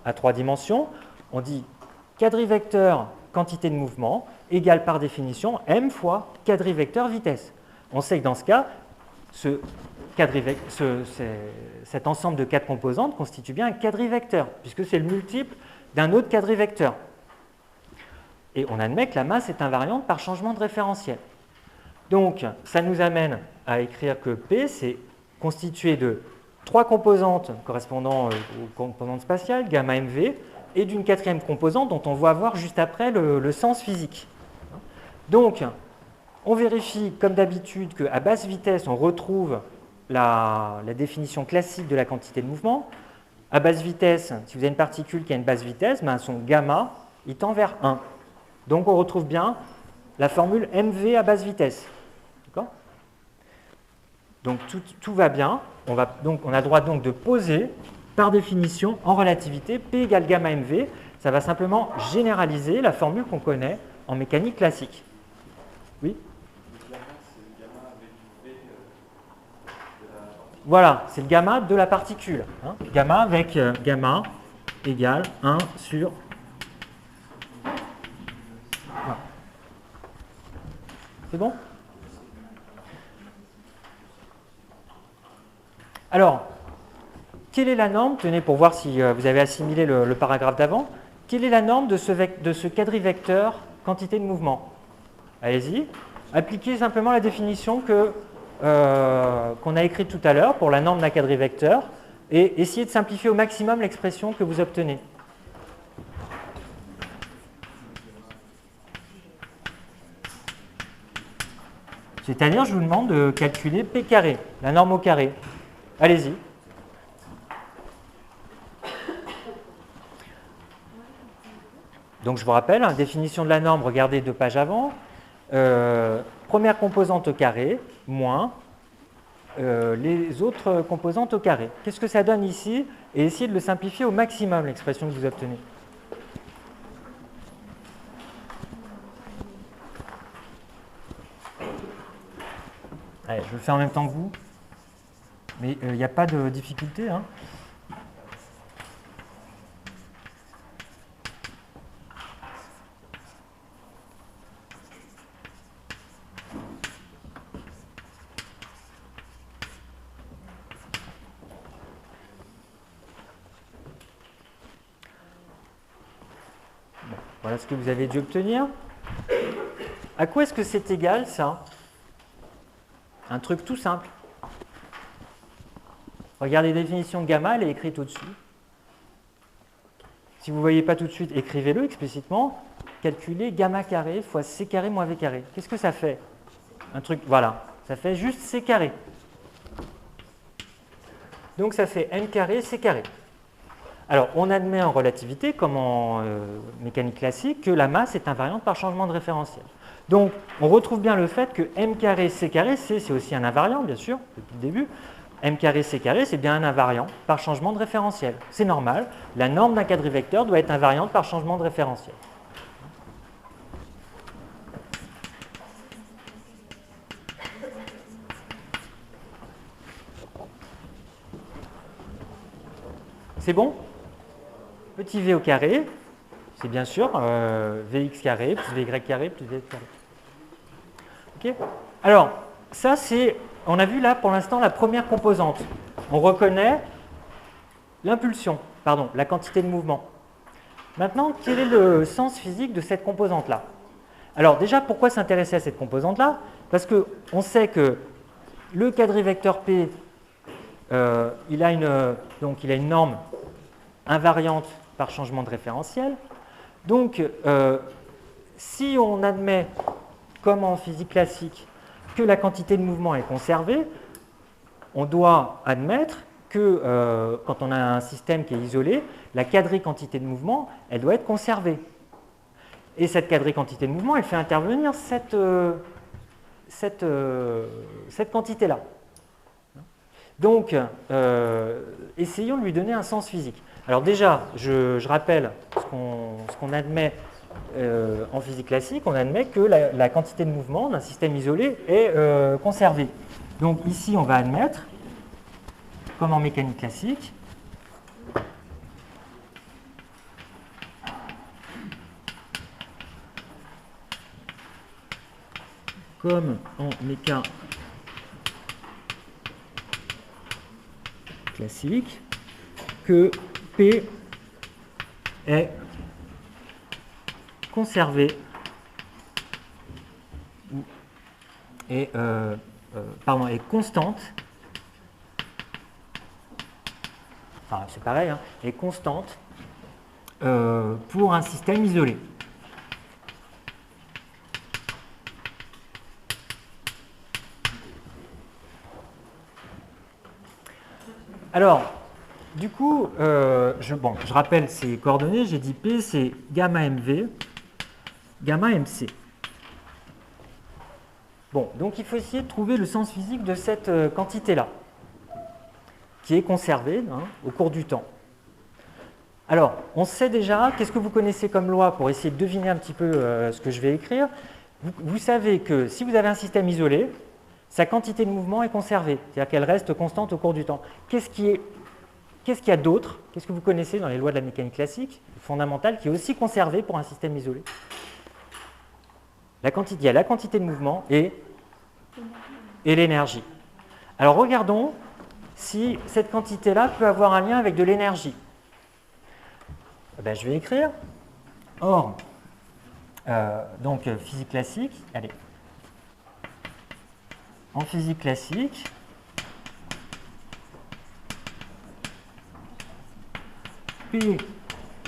à 3 dimensions, on dit quadrivecteur quantité de mouvement égale par définition m fois quadrivecteur vitesse. On sait que dans ce cas, cet ensemble de 4 composantes constitue bien un quadrivecteur, puisque c'est le multiple d'un autre quadrivecteur. Et on admet que la masse est invariante par changement de référentiel. Donc, ça nous amène à écrire que P, c'est constitué de 3 composantes correspondant aux composantes spatiales, gamma mv, et d'une 4e composante dont on va voir juste après le sens physique. Donc, on vérifie comme d'habitude qu'à basse vitesse, on retrouve la définition classique de la quantité de mouvement. À basse vitesse, si vous avez une particule qui a une basse vitesse, ben son gamma, il tend vers 1. Donc on retrouve bien la formule mv à basse vitesse. Donc tout va bien. On a le droit donc de poser, par définition, en relativité, P égale gamma mv. Ça va simplement généraliser la formule qu'on connaît en mécanique classique. Oui ? Voilà, c'est le gamma de la particule. Hein. Gamma avec gamma égale 1 sur... Voilà. C'est bon ? Alors, quelle est la norme? Tenez, pour voir si vous avez assimilé le paragraphe d'avant. Quelle est la norme de ce quadrivecteur quantité de mouvement? Allez-y. Appliquez simplement la définition qu'on a écrite tout à l'heure pour la norme d'un quadrivecteur et essayez de simplifier au maximum l'expression que vous obtenez. C'est-à-dire, je vous demande de calculer P carré, la norme au carré. Allez-y. Donc, je vous rappelle, définition de la norme, regardez 2 pages avant. Première composante au carré, moins les autres composantes au carré. Qu'est-ce que ça donne ici? Et essayez de le simplifier au maximum, l'expression que vous obtenez. Allez, je le fais en même temps que vous. Mais il n'y a pas de difficulté. Hein. Voilà ce que vous avez dû obtenir. À quoi est-ce que c'est égal, ça? Un truc tout simple. Regardez la définition de gamma, elle est écrite au-dessus. Si vous ne voyez pas tout de suite, écrivez-le explicitement. Calculez gamma carré fois c carré moins v carré. Qu'est-ce que ça fait? Un truc, voilà, ça fait juste c carré. Donc ça fait m carré, c carré. Alors, on admet en relativité, comme en mécanique classique, que la masse est invariante par changement de référentiel. Donc, on retrouve bien le fait que m carré, c carré, c'est aussi un invariant, bien sûr, depuis le début. M carré, c carré, c'est bien un invariant par changement de référentiel. C'est normal, la norme d'un quadrivecteur doit être invariante par changement de référentiel. C'est bon? Petit v au carré, c'est bien sûr vx carré plus vy carré plus vx carré. Okay. Alors, ça c'est, on a vu là pour l'instant la première composante. On reconnaît l'impulsion, pardon, la quantité de mouvement. Maintenant, quel est le sens physique de cette composante-là? Alors déjà, pourquoi s'intéresser à cette composante-là? Parce qu'on sait que le quadrivecteur P, il a une norme invariante par changement de référentiel. Donc, si on admet, comme en physique classique, que la quantité de mouvement est conservée, on doit admettre que quand on a un système qui est isolé, la quadri-quantité de mouvement, elle doit être conservée. Et cette quadri-quantité de mouvement, elle fait intervenir cette quantité-là. Donc, essayons de lui donner un sens physique. Alors déjà, je rappelle ce qu'on admet en physique classique. On admet que la quantité de mouvement d'un système isolé est conservée. Donc ici, on va admettre, comme en mécanique classique, comme en méca classique, que P est conservé et est constante, enfin c'est pareil, hein, est constante pour un système isolé. Alors, du coup, je rappelle ces coordonnées, j'ai dit P, c'est gamma MV, gamma MC. Bon, donc il faut essayer de trouver le sens physique de cette quantité-là, qui est conservée au cours du temps. Alors, on sait déjà, qu'est-ce que vous connaissez comme loi pour essayer de deviner un petit peu ce que je vais écrire? Vous savez que si vous avez un système isolé, sa quantité de mouvement est conservée, c'est-à-dire qu'elle reste constante au cours du temps. Qu'est-ce qu'il y a d'autre? Qu'est-ce que vous connaissez dans les lois de la mécanique classique, fondamentale, qui est aussi conservée pour un système isolé? Il y a la quantité de mouvement et l'énergie. Alors regardons si cette quantité-là peut avoir un lien avec de l'énergie. Je vais écrire. Or, donc physique classique, allez. En physique classique, P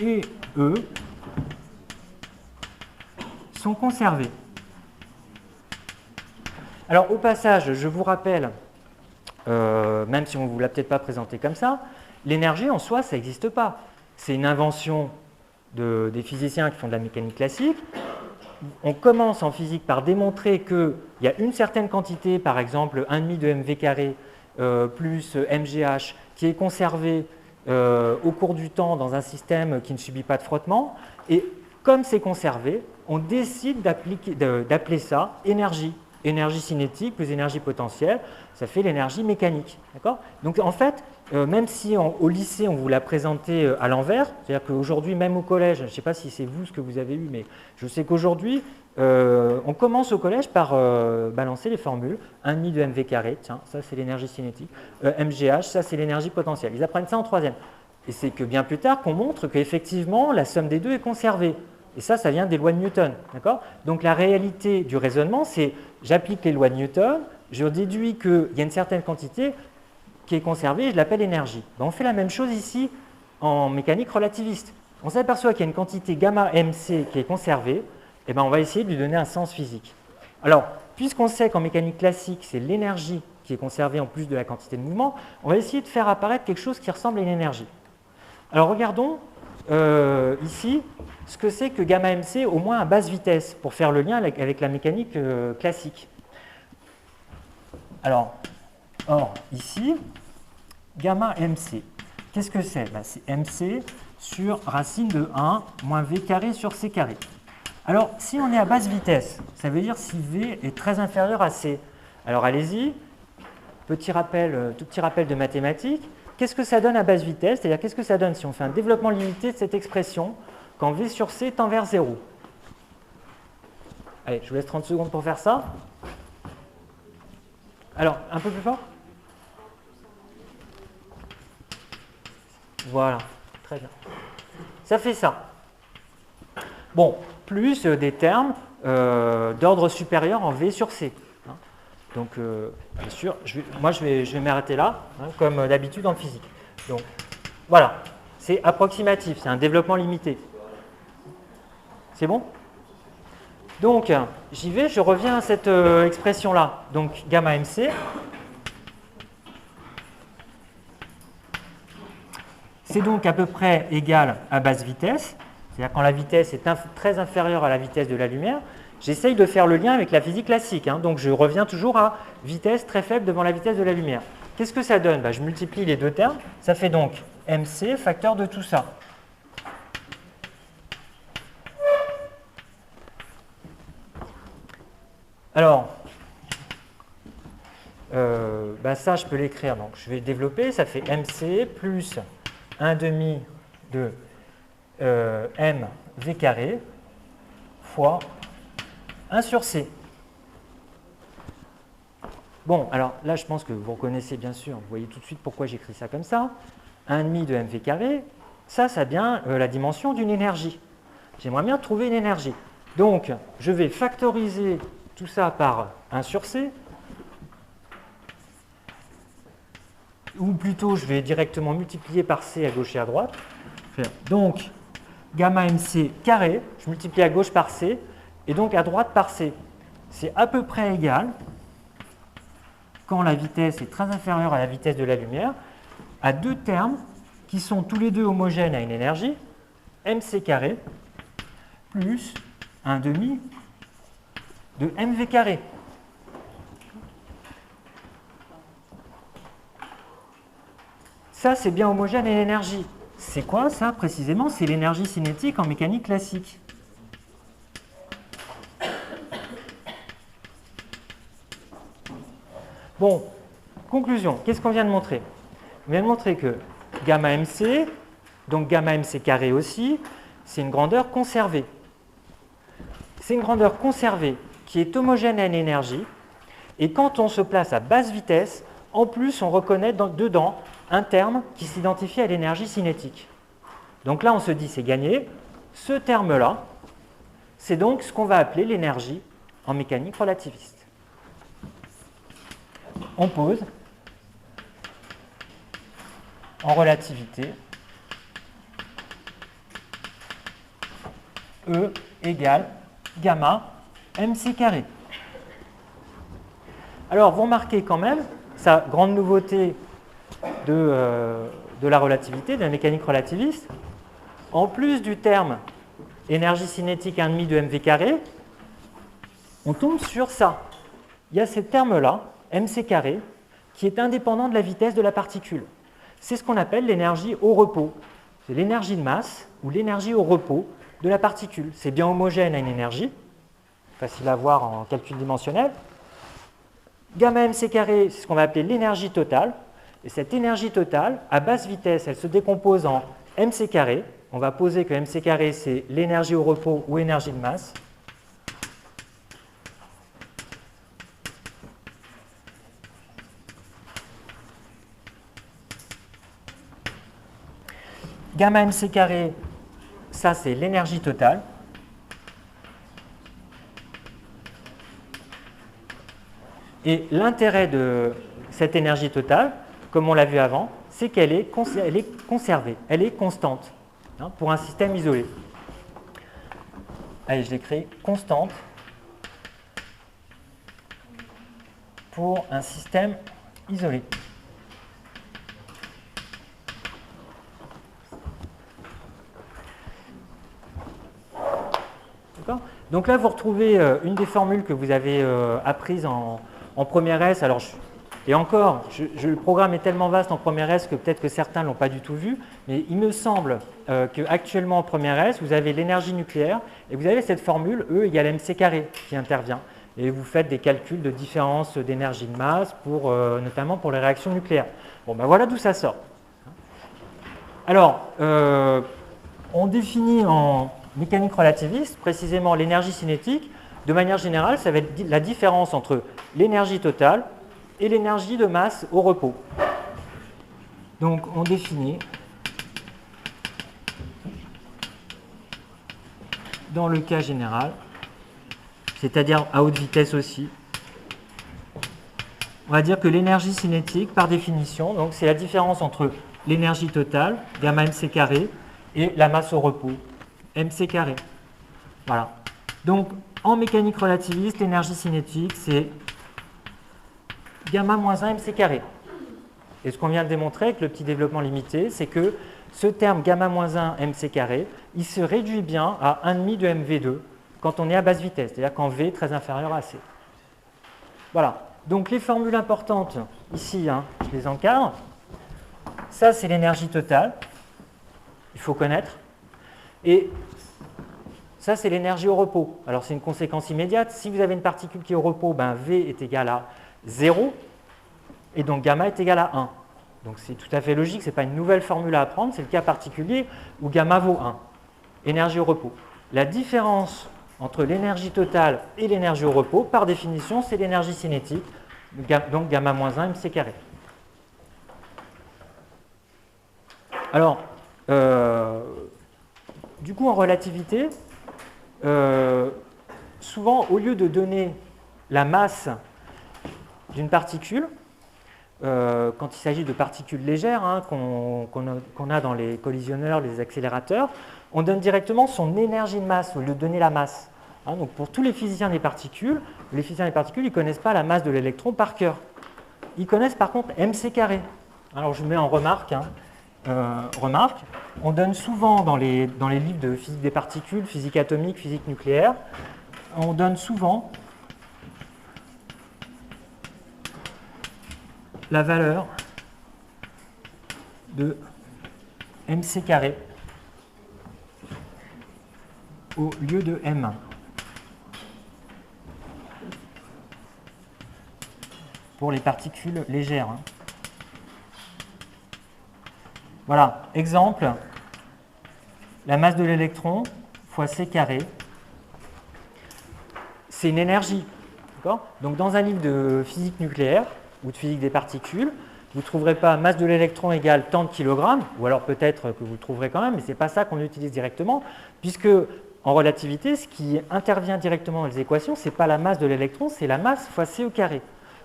et E sont conservés. Alors au passage, je vous rappelle, même si on ne vous l'a peut-être pas présenté comme ça, l'énergie en soi, ça n'existe pas. C'est une invention des physiciens qui font de la mécanique classique. On commence en physique par démontrer qu'il y a une certaine quantité, par exemple 1,5 de mv carré plus mgh, qui est conservée au cours du temps dans un système qui ne subit pas de frottement. Et comme c'est conservé, on décide d'appeler ça énergie. Énergie cinétique plus énergie potentielle, ça fait l'énergie mécanique. Donc en fait, même si au lycée on vous l'a présenté à l'envers, c'est-à-dire qu'aujourd'hui, même au collège, je ne sais pas si c'est vous ce que vous avez eu, mais je sais qu'aujourd'hui, on commence au collège par balancer les formules. 1,5 de mv carré, tiens, ça c'est l'énergie cinétique, mgh, ça c'est l'énergie potentielle. Ils apprennent ça en troisième. Et c'est que bien plus tard qu'on montre qu'effectivement, la somme des deux est conservée. Et ça vient des lois de Newton. Donc la réalité du raisonnement, c'est j'applique les lois de Newton, je déduis qu'il y a une certaine quantité qui est conservée et je l'appelle énergie. On fait la même chose ici en mécanique relativiste. On s'aperçoit qu'il y a une quantité gamma mc qui est conservée, et on va essayer de lui donner un sens physique. Alors, puisqu'on sait qu'en mécanique classique, c'est l'énergie qui est conservée en plus de la quantité de mouvement, on va essayer de faire apparaître quelque chose qui ressemble à une énergie. Alors regardons ici ce que c'est que gamma mc au moins à basse vitesse pour faire le lien avec la mécanique classique. Alors, or ici, gamma mc, qu'est-ce que c'est? C'est mc sur racine de 1 moins v carré sur c carré. Alors, si on est à basse vitesse, ça veut dire si v est très inférieur à c. Alors allez-y, tout petit rappel de mathématiques. Qu'est-ce que ça donne à basse vitesse? C'est-à-dire, qu'est-ce que ça donne si on fait un développement limité de cette expression quand v sur c tend vers 0? Allez, je vous laisse 30 secondes pour faire ça. Alors, un peu plus fort? Voilà, très bien. Ça fait ça. Bon, plus des termes d'ordre supérieur en v sur c. Donc, bien sûr, je vais m'arrêter là, comme d'habitude en physique. Donc, voilà, c'est approximatif, c'est un développement limité. C'est bon? Donc, j'y vais, je reviens à cette expression-là. Donc, gamma mc, c'est donc à peu près égal à basse vitesse, c'est-à-dire quand la vitesse est très inférieure à la vitesse de la lumière. J'essaye de faire le lien avec la physique classique, donc je reviens toujours à vitesse très faible devant la vitesse de la lumière. Qu'est-ce que ça donne? Je multiplie les deux termes, ça fait donc mc facteur de tout ça. Alors, ça je peux l'écrire, donc je vais le développer, ça fait mc plus 1,5 de mv carré fois 1 sur c. Bon, alors là, je pense que vous reconnaissez bien sûr, vous voyez tout de suite pourquoi j'écris ça comme ça. 1,5 de mv carré, ça a bien la dimension d'une énergie. J'aimerais bien trouver une énergie. Donc, je vais factoriser tout ça par 1 sur C, ou plutôt, je vais directement multiplier par C à gauche et à droite. Donc, gamma mc carré, je multiplie à gauche par C, et donc à droite par C. C'est à peu près égal, quand la vitesse est très inférieure à la vitesse de la lumière, à deux termes qui sont tous les deux homogènes à une énergie, mc carré plus 1/2 de mv carré. Ça, c'est bien homogène à une énergie. C'est quoi ça précisément? C'est l'énergie cinétique en mécanique classique. Bon, conclusion, qu'est-ce qu'on vient de montrer? On vient de montrer que gamma mc, donc gamma mc carré aussi, c'est une grandeur conservée. C'est une grandeur conservée qui est homogène à une énergie, et quand on se place à basse vitesse, en plus on reconnaît dedans un terme qui s'identifie à l'énergie cinétique. Donc là on se dit c'est gagné, ce terme-là, c'est donc ce qu'on va appeler l'énergie en mécanique relativiste. On pose en relativité E égale gamma mc carré. Alors vous remarquez quand même, sa grande nouveauté de la relativité, de la mécanique relativiste, en plus du terme énergie cinétique 1,5 de mv carré, on tombe sur ça. Il y a ce terme-là, mc carré, qui est indépendant de la vitesse de la particule. C'est ce qu'on appelle l'énergie au repos. C'est l'énergie de masse ou l'énergie au repos de la particule. C'est bien homogène à une énergie, facile à voir en calcul dimensionnel. Gamma mc carré, c'est ce qu'on va appeler l'énergie totale. Et cette énergie totale, à basse vitesse, elle se décompose en mc carré. On va poser que mc carré, c'est l'énergie au repos ou énergie de masse. Gamma mc carré, ça c'est l'énergie totale. Et l'intérêt de cette énergie totale, comme on l'a vu avant, c'est qu'elle est conservée, elle est constante pour un système isolé. Allez, je l'écris, constante pour un système isolé. Donc là, vous retrouvez une des formules que vous avez apprises en première S. Alors, et encore, le programme est tellement vaste en première S que peut-être que certains ne l'ont pas du tout vu, mais il me semble qu'actuellement en première S, vous avez l'énergie nucléaire et vous avez cette formule E égale mc carré qui intervient. Et vous faites des calculs de différence d'énergie de masse, notamment pour les réactions nucléaires. Bon, ben voilà d'où ça sort. Alors, on définit en mécanique relativiste, précisément l'énergie cinétique. De manière générale, ça va être la différence entre l'énergie totale et l'énergie de masse au repos. Donc, on définit dans le cas général, c'est-à-dire à haute vitesse aussi, on va dire que l'énergie cinétique, par définition, donc c'est la différence entre l'énergie totale, gamma mc carré, et la masse au repos, mc carré. Voilà. Donc, en mécanique relativiste, l'énergie cinétique, c'est gamma moins 1 mc carré. Et ce qu'on vient de démontrer avec le petit développement limité, c'est que ce terme gamma moins 1 mc carré, il se réduit bien à 1,5 de mv2 quand on est à basse vitesse, c'est-à-dire quand v est très inférieur à c. Voilà. Donc, les formules importantes, ici, je les encadre. Ça, c'est l'énergie totale. Il faut connaître. Et ça, c'est l'énergie au repos. Alors, c'est une conséquence immédiate. Si vous avez une particule qui est au repos, ben, V est égal à 0, et donc gamma est égal à 1. Donc, c'est tout à fait logique, ce n'est pas une nouvelle formule à apprendre, c'est le cas particulier où gamma vaut 1. Énergie au repos. La différence entre l'énergie totale et l'énergie au repos, par définition, c'est l'énergie cinétique. donc gamma moins 1 mc carré. Alors, du coup, en relativité, souvent, au lieu de donner la masse d'une particule, quand il s'agit de particules légères hein, qu'on a dans les collisionneurs, les accélérateurs, on donne directement son énergie de masse au lieu de donner la masse. Hein, donc pour tous les physiciens des particules, ils ne connaissent pas la masse de l'électron par cœur. Ils connaissent par contre mc carré. Alors je mets en remarque, remarque, on donne souvent dans les livres de physique des particules, physique atomique, physique nucléaire, on donne souvent la valeur de mc carré au lieu de m. Pour les particules légères. Hein. Voilà, exemple, la masse de l'électron fois c carré, c'est une énergie. Donc dans un livre de physique nucléaire ou de physique des particules, vous ne trouverez pas masse de l'électron égale tant de kilogrammes, ou alors peut-être que vous le trouverez quand même, mais ce n'est pas ça qu'on utilise directement, puisque en relativité, ce qui intervient directement dans les équations, ce n'est pas la masse de l'électron, c'est la masse fois c au carré.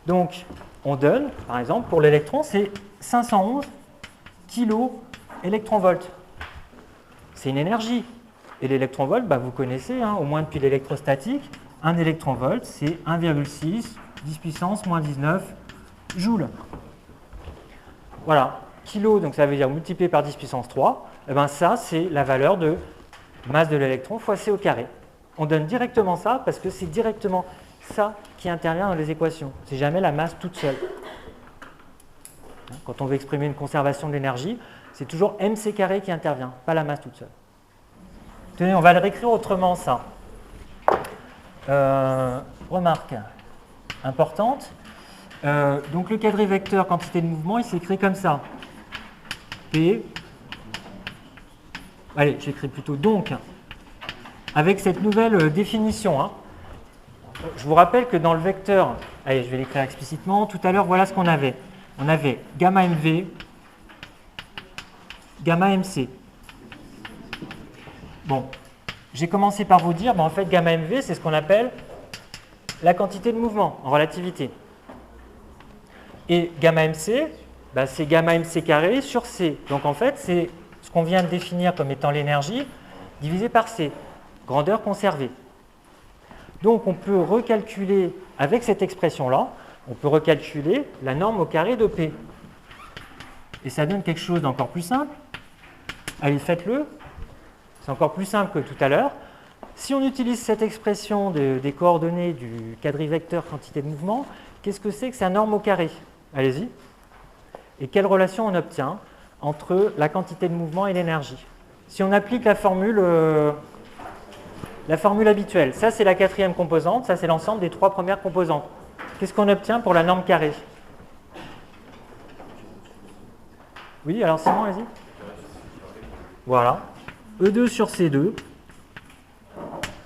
Donc, on donne, par exemple, pour l'électron, c'est 511 kilo-électronvolts. C'est une énergie. Et l'électronvolt, vous connaissez, hein, au moins depuis l'électrostatique, un électronvolt, c'est 1,6 10 puissance moins 19 joules. Voilà, kilo, donc ça veut dire multiplié par 10 puissance 3, et bien ça, c'est la valeur de masse de l'électron fois c au carré. On donne directement ça parce que c'est directement ça qui intervient dans les équations. C'est jamais la masse toute seule. Quand on veut exprimer une conservation de l'énergie, c'est toujours mc carré qui intervient, pas la masse toute seule. Tenez, on va le réécrire autrement, ça. Remarque importante. Donc le quadrivecteur quantité de mouvement, il s'écrit comme ça. P. Allez, j'écris plutôt donc, avec cette nouvelle définition. Hein. Je vous rappelle que dans le vecteur, allez, je vais l'écrire explicitement, tout à l'heure, voilà ce qu'on avait. On avait gamma mv, gamma mc. Bon, j'ai commencé par vous dire, en fait, gamma mv, c'est ce qu'on appelle la quantité de mouvement en relativité. Et gamma mc, c'est gamma mc carré sur c. Donc en fait, c'est ce qu'on vient de définir comme étant l'énergie divisé par c, grandeur conservée. Donc on peut recalculer, avec cette expression-là, on peut recalculer la norme au carré de P. Et ça donne quelque chose d'encore plus simple. Allez, faites-le. C'est encore plus simple que tout à l'heure. Si on utilise cette expression des coordonnées du quadrivecteur quantité de mouvement, qu'est-ce que c'est que sa norme au carré? Allez-y. Et quelle relation on obtient entre la quantité de mouvement et l'énergie? Si on applique la formule habituelle, ça c'est la quatrième composante, ça c'est l'ensemble des trois premières composantes. Qu'est-ce qu'on obtient pour la norme carrée? Oui, alors Simon, allez-y. Voilà. E2 sur C2,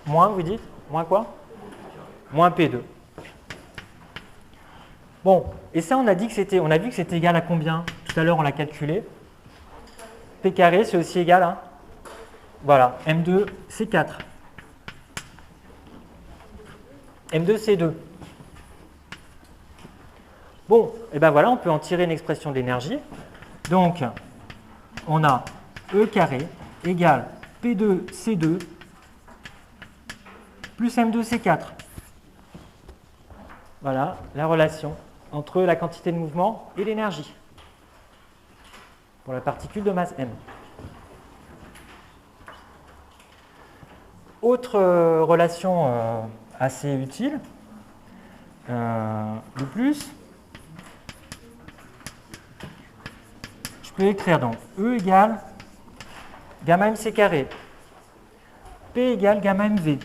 moins, vous dites? Moins quoi? Moins P2. Bon, et ça on a vu que c'était égal à combien? Tout à l'heure on l'a calculé. P carré c'est aussi égal à, voilà, M2 C4. M2 C2. Bon, et ben voilà, on peut en tirer une expression d'énergie. Donc, on a E carré égale P2 C2 plus M2 C4. Voilà la relation entre la quantité de mouvement et l'énergie pour la particule de masse M. Autre relation assez utile, de plus, je peux écrire donc E égale gamma mc carré, P égale gamma mv.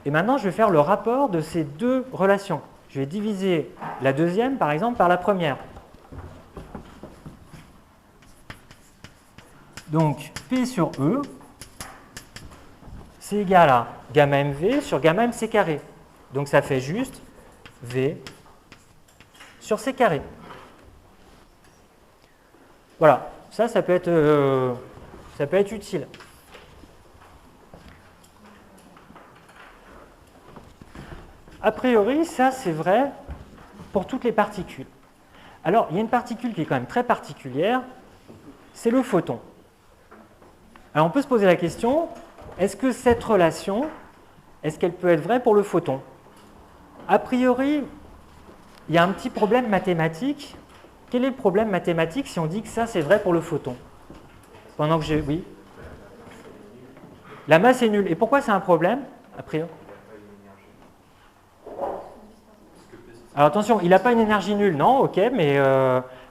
Et maintenant, je vais faire le rapport de ces deux relations. Je vais diviser la deuxième, par exemple, par la première. Donc, P sur E, c'est égal à gamma mv sur gamma mc carré. Donc ça fait juste v sur c carré. Voilà, ça peut être utile. A priori, ça c'est vrai pour toutes les particules. Alors, il y a une particule qui est quand même très particulière, c'est le photon. Alors on peut se poser la question, est-ce que cette relation, est-ce qu'elle peut être vraie pour le photon? A priori, il y a un petit problème mathématique. Quel est le problème mathématique si on dit que ça c'est vrai pour le photon? Pendant que j'ai... Oui. La masse est nulle. Et pourquoi c'est un problème, a priori? Alors attention, il n'a pas une énergie nulle, non, ok, mais...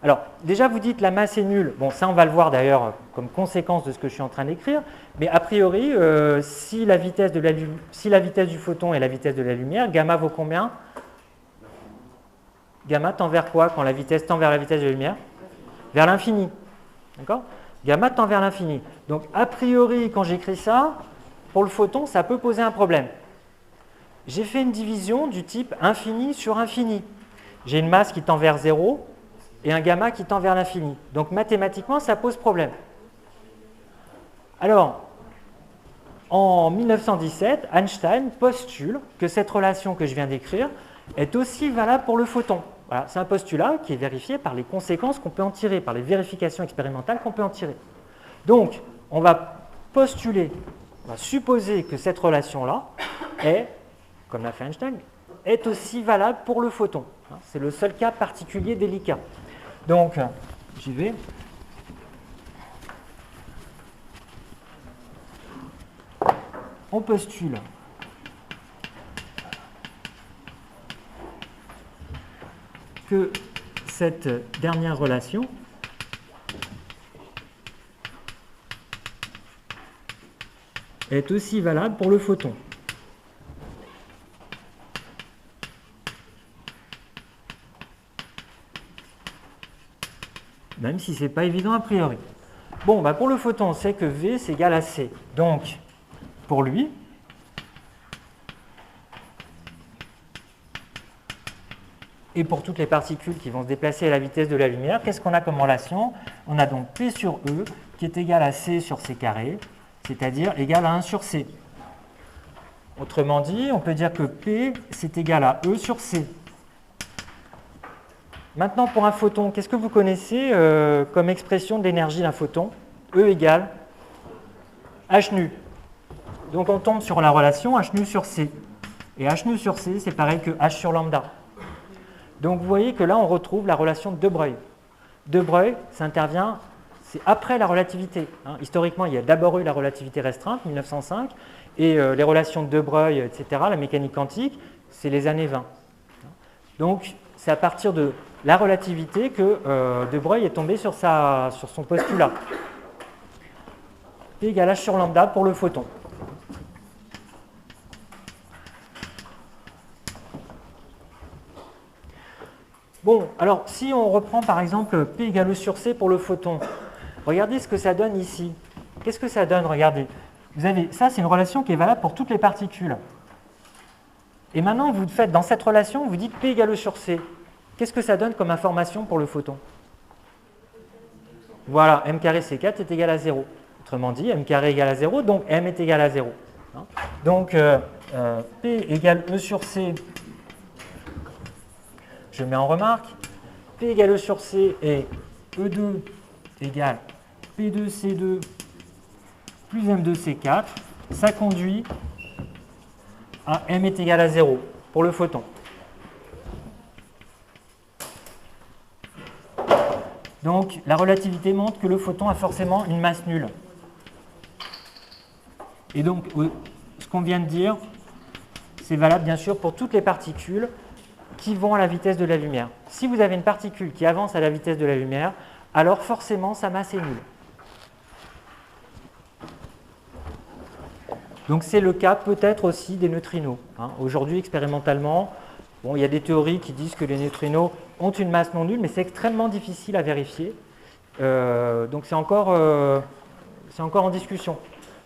alors, déjà vous dites la masse est nulle. Bon, ça on va le voir d'ailleurs comme conséquence de ce que je suis en train d'écrire. Mais a priori, si la vitesse du photon est la vitesse de la lumière, gamma vaut combien? Gamma tend vers quoi quand la vitesse tend vers la vitesse de la lumière? Vers l'infini. D'accord? Gamma tend vers l'infini. Donc, a priori, quand j'écris ça, pour le photon, ça peut poser un problème. J'ai fait une division du type infini sur infini. J'ai une masse qui tend vers 0 et un gamma qui tend vers l'infini. Donc, mathématiquement, ça pose problème. Alors, en 1917, Einstein postule que cette relation que je viens d'écrire est aussi valable pour le photon. Voilà, c'est un postulat qui est vérifié par les conséquences qu'on peut en tirer, par les vérifications expérimentales qu'on peut en tirer. Donc, on va postuler, on va supposer que cette relation-là est, comme l'a fait Einstein, est aussi valable pour le photon. C'est le seul cas particulier délicat. Donc, j'y vais. On postule que cette dernière relation est aussi valable pour le photon. Même si ce n'est pas évident a priori. Bon, bah pour le photon, on sait que V c'est égal à C. Donc, pour lui, et pour toutes les particules qui vont se déplacer à la vitesse de la lumière, qu'est-ce qu'on a comme relation? On a donc P sur E qui est égal à C sur C carré, c'est-à-dire égal à 1 sur C. Autrement dit, on peut dire que P, c'est égal à E sur C. Maintenant, pour un photon, qu'est-ce que vous connaissez comme expression de l'énergie d'un photon? E égale H nu. Donc on tombe sur la relation H nu sur C. Et H nu sur C, c'est pareil que H sur lambda. Donc vous voyez que là, on retrouve la relation de De Broglie. De Broglie, ça intervient, c'est après la relativité. Historiquement, il y a d'abord eu la relativité restreinte, 1905, et les relations de De Broglie, etc., la mécanique quantique, c'est les années 20. Donc, c'est à partir de la relativité que De Broglie est tombé sur son postulat. P égale H sur lambda pour le photon. Bon, alors si on reprend par exemple P égale E sur C pour le photon, regardez ce que ça donne ici. Qu'est-ce que ça donne? Regardez. Vous avez, ça, c'est une relation qui est valable pour toutes les particules. Et maintenant, vous faites dans cette relation, vous dites P égale E sur C. Qu'est-ce que ça donne comme information pour le photon? Voilà, m carré C4 est égal à 0. Autrement dit, m carré égale à 0, donc m est égal à 0. Donc, P égale E sur C. Je mets en remarque, P égale E sur C et E2 égale P2C2 plus M2C4. Ça conduit à M est égal à 0 pour le photon. Donc, la relativité montre que le photon a forcément une masse nulle. Et donc, ce qu'on vient de dire, c'est valable bien sûr pour toutes les particules qui vont à la vitesse de la lumière. Si vous avez une particule qui avance à la vitesse de la lumière, alors forcément sa masse est nulle. Donc c'est le cas peut-être aussi des neutrinos. Aujourd'hui, expérimentalement, bon, il y a des théories qui disent que les neutrinos ont une masse non nulle, mais c'est extrêmement difficile à vérifier. Donc c'est encore en discussion.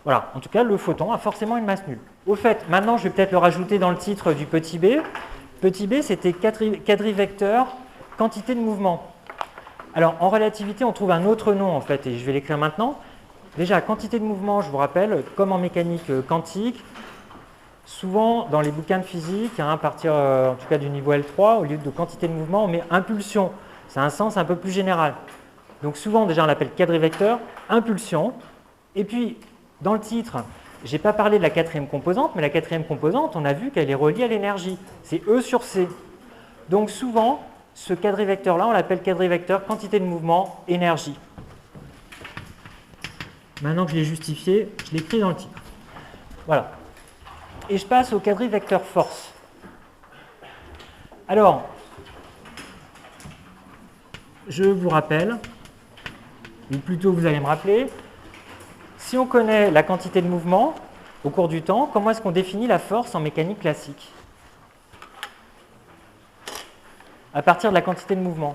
Voilà, en tout cas, le photon a forcément une masse nulle. Au fait, maintenant, je vais peut-être le rajouter dans le titre du petit b. Petit b, c'était quadrivecteur, quantité de mouvement. Alors, en relativité, on trouve un autre nom, en fait, et je vais l'écrire maintenant. Déjà, quantité de mouvement, je vous rappelle, comme en mécanique quantique, souvent, dans les bouquins de physique, à partir en tout cas du niveau L3, au lieu de quantité de mouvement, on met impulsion. C'est un sens un peu plus général. Donc souvent, déjà, on l'appelle quadrivecteur, impulsion. Et puis, dans le titre, je n'ai pas parlé de la quatrième composante, mais la quatrième composante, on a vu qu'elle est reliée à l'énergie. C'est E sur C. Donc souvent, ce quadrivecteur-là, on l'appelle quadrivecteur quantité de mouvement, énergie. Maintenant que je l'ai justifié, je l'écris dans le titre. Voilà. Et je passe au quadrivecteur force. Alors, je vous rappelle, ou plutôt vous allez me rappeler, si on connaît la quantité de mouvement au cours du temps, comment est-ce qu'on définit la force en mécanique classique? À partir de la quantité de mouvement.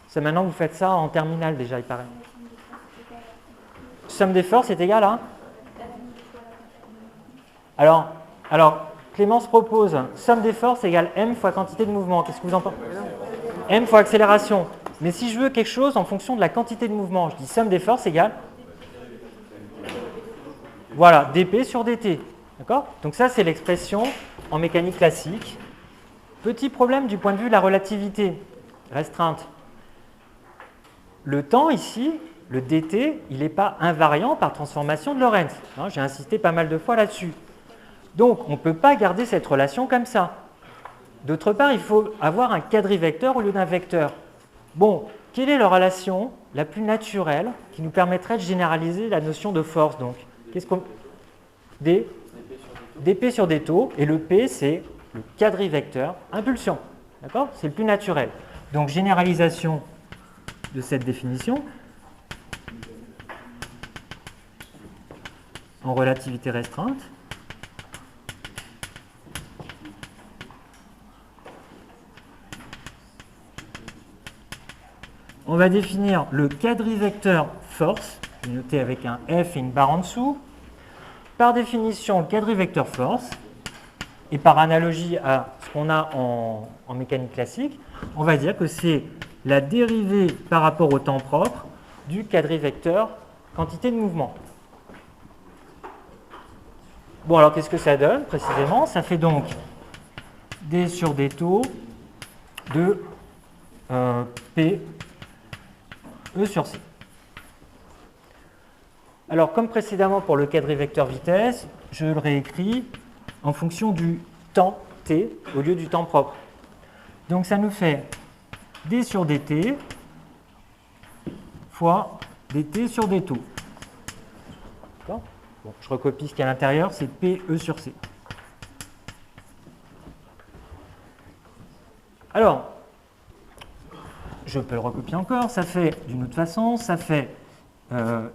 C'est maintenant que vous faites ça en terminale déjà, il paraît. Somme des forces est égale à? Alors, Clémence propose somme des forces égale m fois quantité de mouvement. Qu'est-ce que vous en pensez? M fois accélération. Mais si je veux quelque chose en fonction de la quantité de mouvement, je dis somme des forces égale? Voilà, dp sur dt. D'accord? Donc ça, c'est l'expression en mécanique classique. Petit problème du point de vue de la relativité restreinte. Le temps ici, le dt, il n'est pas invariant par transformation de Lorentz. J'ai insisté pas mal de fois là-dessus. Donc, on ne peut pas garder cette relation comme ça. D'autre part, il faut avoir un quadrivecteur au lieu d'un vecteur. Bon, quelle est la relation la plus naturelle qui nous permettrait de généraliser la notion de force donc? Qu'est-ce qu'on... dp sur d taux, et le p, c'est le quadrivecteur impulsion. D'accord? C'est le plus naturel. Donc, généralisation de cette définition en relativité restreinte. On va définir le quadrivecteur force, noté avec un F et une barre en dessous. Par définition, le quadrivecteur force, et par analogie à ce qu'on a en mécanique classique, on va dire que c'est la dérivée par rapport au temps propre du quadrivecteur quantité de mouvement. Bon, alors qu'est-ce que ça donne précisément? Ça fait donc d sur d taux de p E sur C. Alors, comme précédemment pour le quadrivecteur vitesse, je le réécris en fonction du temps t au lieu du temps propre. Donc, ça nous fait d sur dt fois dt sur d taux. D'accord? Bon, je recopie ce qu'il y a à l'intérieur, c'est p E sur C. Alors, je peux le recopier encore, ça fait d'une autre façon, ça fait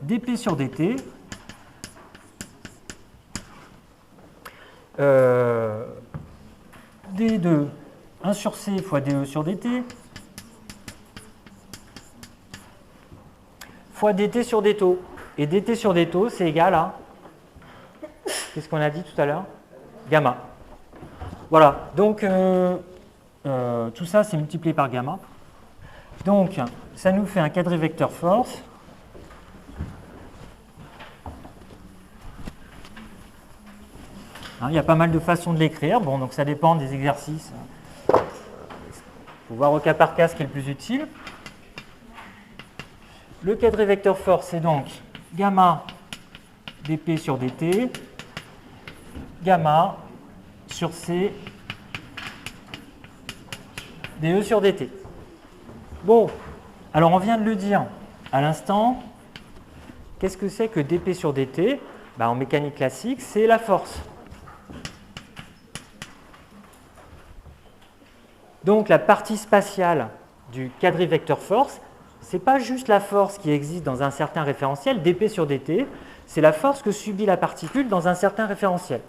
dp sur dt d de 1 sur c fois dE sur dt fois dt sur d taux. Et dt sur d taux, c'est égal à, qu'est-ce qu'on a dit tout à l'heure? Gamma. Voilà, donc tout ça, c'est multiplié par gamma. Donc, ça nous fait un quadrivecteur force. Il y a pas mal de façons de l'écrire. Bon, donc ça dépend des exercices. Il faut voir au cas par cas ce qui est le plus utile. Le quadrivecteur force, c'est donc gamma dp sur dt, gamma sur c dE sur dt. Bon, alors on vient de le dire à l'instant, qu'est-ce que c'est que dp sur dt? En mécanique classique, c'est la force. Donc la partie spatiale du quadrivecteur force, ce n'est pas juste la force qui existe dans un certain référentiel, dp sur dt, c'est la force que subit la particule dans un certain référentiel.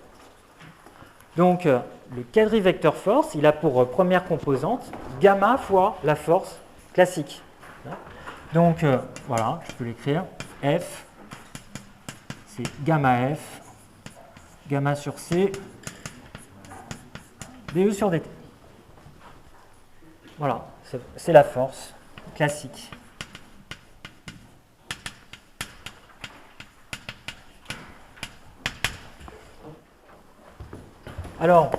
Donc le quadrivecteur force, il a pour première composante gamma fois la force classique. Donc voilà, je peux l'écrire, F, c'est gamma F, gamma sur C, dE sur dt. Voilà, c'est la force classique. Alors,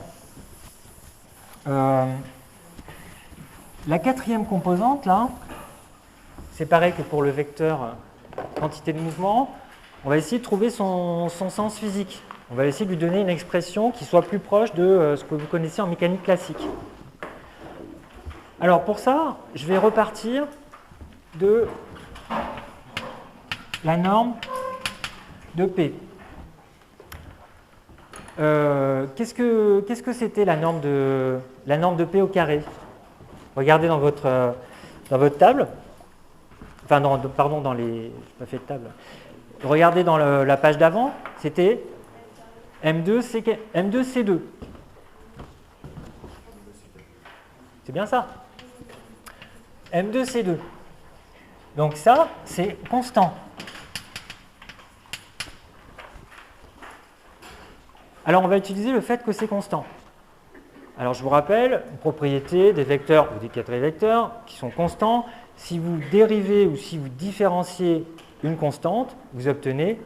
la quatrième composante, là, c'est pareil que pour le vecteur quantité de mouvement. On va essayer de trouver son sens physique. On va essayer de lui donner une expression qui soit plus proche de ce que vous connaissez en mécanique classique. Alors pour ça, je vais repartir de la norme de P. Qu'est-ce que c'était la norme de P au carré? Regardez dans votre table. Enfin, pardon, dans les... Je n'ai pas fait de table. Regardez dans la page d'avant, c'était M2C2. C'est bien ça. M2C2. Donc ça, c'est constant. Alors on va utiliser le fait que c'est constant. Alors je vous rappelle, une propriété des vecteurs ou des quadrivecteurs qui sont constants, si vous dérivez ou si vous différenciez une constante, vous obtenez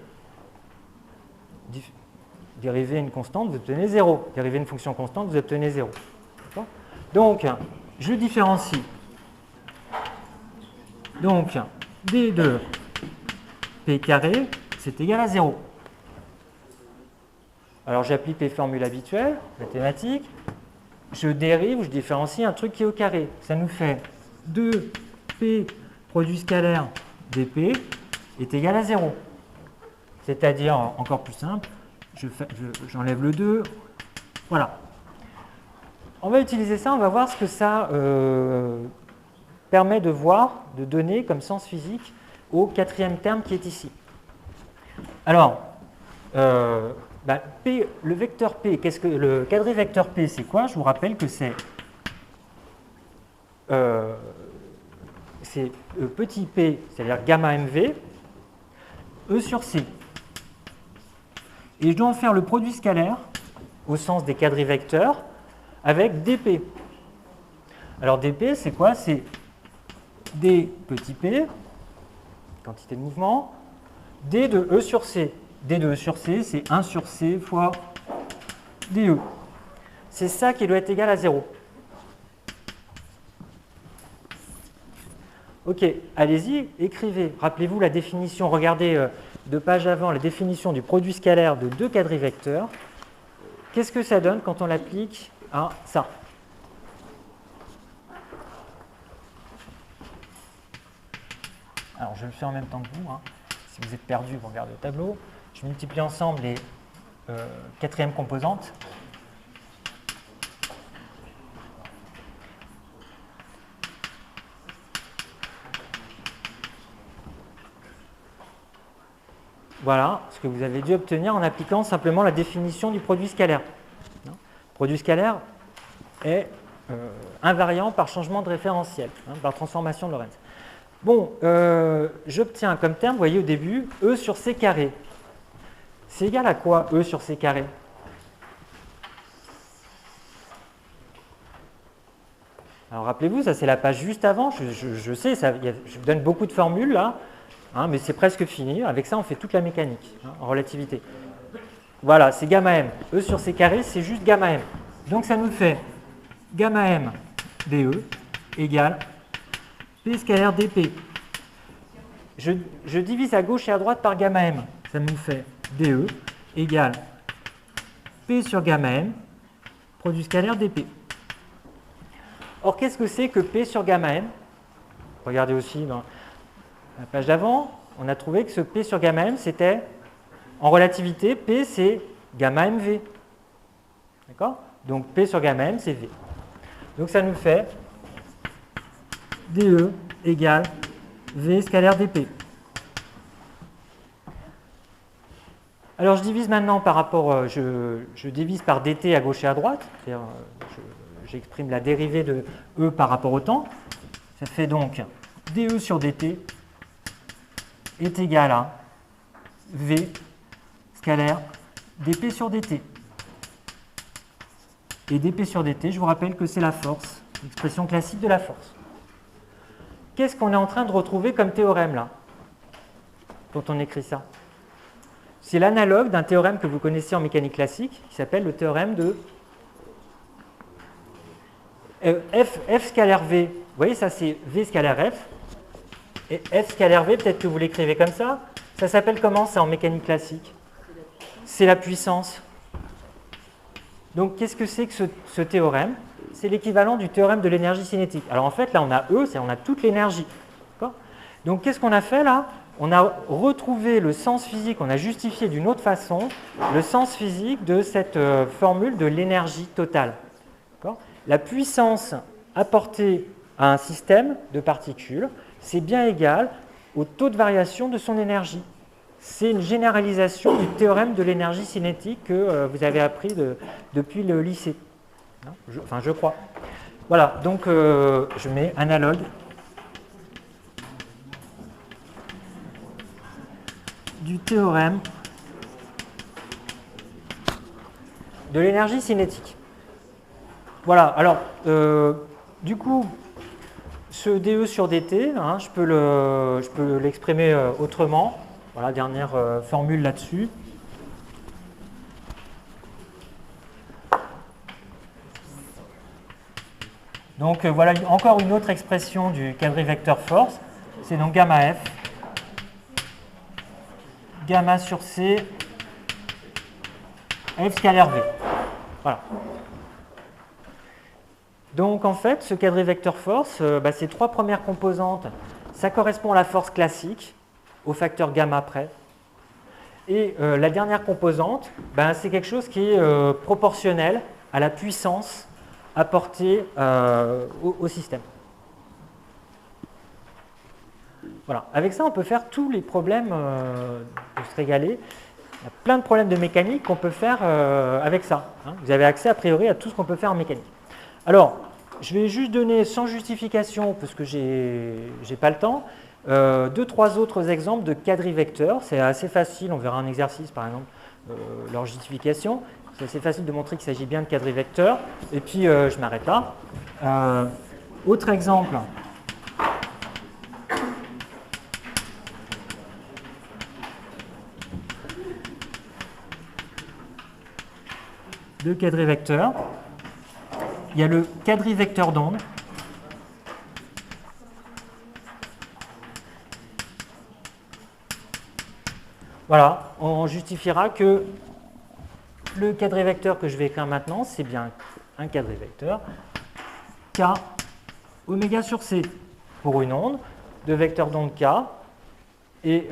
dériver une constante, vous obtenez 0. Dériver une fonction constante, vous obtenez 0. Donc, je différencie. Donc, d de p carré, c'est égal à 0. Alors, j'applique les formules habituelles, mathématiques. Je dérive ou je différencie un truc qui est au carré. Ça nous fait 2p produit scalaire dp est égal à 0. C'est-à-dire, encore plus simple, j'enlève le 2. Voilà. On va utiliser ça, on va voir ce que ça permet de voir, de donner comme sens physique au quatrième terme qui est ici. Alors, P, le vecteur P, le quadrivecteur P, c'est quoi? Je vous rappelle que c'est petit p, c'est-à-dire gamma mv, E sur C. Et je dois en faire le produit scalaire, au sens des quadrivecteurs, avec dp. Alors dp, c'est quoi? C'est d petit p, quantité de mouvement, d de E sur C. d de E sur C, c'est 1 sur C fois dE. C'est ça qui doit être égal à 0. Ok, allez-y, écrivez. Rappelez-vous la définition, regardez de page avant, la définition du produit scalaire de deux quadrivecteurs. Qu'est-ce que ça donne quand on l'applique à ça? Alors, je le fais en même temps que vous. Hein. Si vous êtes perdu, vous regardez le tableau. Je multiplie ensemble les quatrièmes composantes. Voilà ce que vous avez dû obtenir en appliquant simplement la définition du produit scalaire. Le produit scalaire est invariant par changement de référentiel, par transformation de Lorentz. Bon, j'obtiens comme terme, vous voyez au début, E sur C carré. C'est égal à quoi, E sur C carré? Alors rappelez-vous, ça c'est la page juste avant, je sais, je vous donne beaucoup de formules là, mais c'est presque fini. Avec ça, on fait toute la mécanique en relativité. Voilà, c'est gamma m. E sur C carré, c'est juste gamma m. Donc ça nous fait gamma m dE égale P scalaire dP. Je divise à gauche et à droite par gamma m. Ça nous fait dE égale P sur gamma m, produit scalaire dP. Or, qu'est-ce que c'est que P sur gamma m? Regardez aussi dans la page d'avant, on a trouvé que ce P sur gamma m, c'était, en relativité, P c'est gamma mv. D'accord? Donc P sur gamma m, c'est V. Donc ça nous fait dE égale V scalaire dP. Alors je divise maintenant par rapport, je divise par dt à gauche et à droite, c'est-à-dire j'exprime la dérivée de E par rapport au temps. Ça fait donc dE sur dt est égal à V scalaire dP sur dt. Et dP sur dt, je vous rappelle que c'est la force, l'expression classique de la force. Qu'est-ce qu'on est en train de retrouver comme théorème là, quand on écrit ça? C'est l'analogue d'un théorème que vous connaissez en mécanique classique, qui s'appelle le théorème de F scalaire V. Vous voyez, ça c'est V scalaire F. Et F scalaire V, peut-être que vous l'écrivez comme ça. Ça s'appelle comment ça en mécanique classique? C'est la puissance. Donc qu'est-ce que c'est que ce théorème? C'est l'équivalent du théorème de l'énergie cinétique. Alors en fait, là on a E, on a toute l'énergie. Donc qu'est-ce qu'on a fait là? On a retrouvé le sens physique, on a justifié d'une autre façon le sens physique de cette formule de l'énergie totale. La puissance apportée à un système de particules, c'est bien égal au taux de variation de son énergie. C'est une généralisation du théorème de l'énergie cinétique que vous avez appris depuis le lycée. Je crois. Voilà, donc je mets analogue du théorème de l'énergie cinétique. Voilà, alors, du coup, ce dE sur dt, je peux l'exprimer autrement. Voilà, dernière formule là-dessus. Donc voilà encore une autre expression du quadrivecteur force. C'est donc gamma F, gamma sur C, F scalaire V. Voilà. Donc en fait, ce quadrivecteur force, ces trois premières composantes, ça correspond à la force classique, au facteur gamma près. Et la dernière composante, c'est quelque chose qui est proportionnel à la puissance apportée au système. Voilà. Avec ça, on peut faire tous les problèmes de se régaler. Il y a plein de problèmes de mécanique qu'on peut faire avec ça. Vous avez accès a priori à tout ce qu'on peut faire en mécanique. Alors, je vais juste donner sans justification, parce que j'ai pas le temps, 2-3 autres exemples de quadrivecteurs. C'est assez facile, on verra un exercice par exemple, leur justification. C'est assez facile de montrer qu'il s'agit bien de quadrivecteurs. Et puis, je m'arrête là. Autre exemple. De quadrivecteurs. Il y a le quadrivecteur d'onde. Voilà, on justifiera que le quadrivecteur que je vais écrire maintenant, c'est bien un quadrivecteur K oméga sur C pour une onde, de vecteur d'onde K et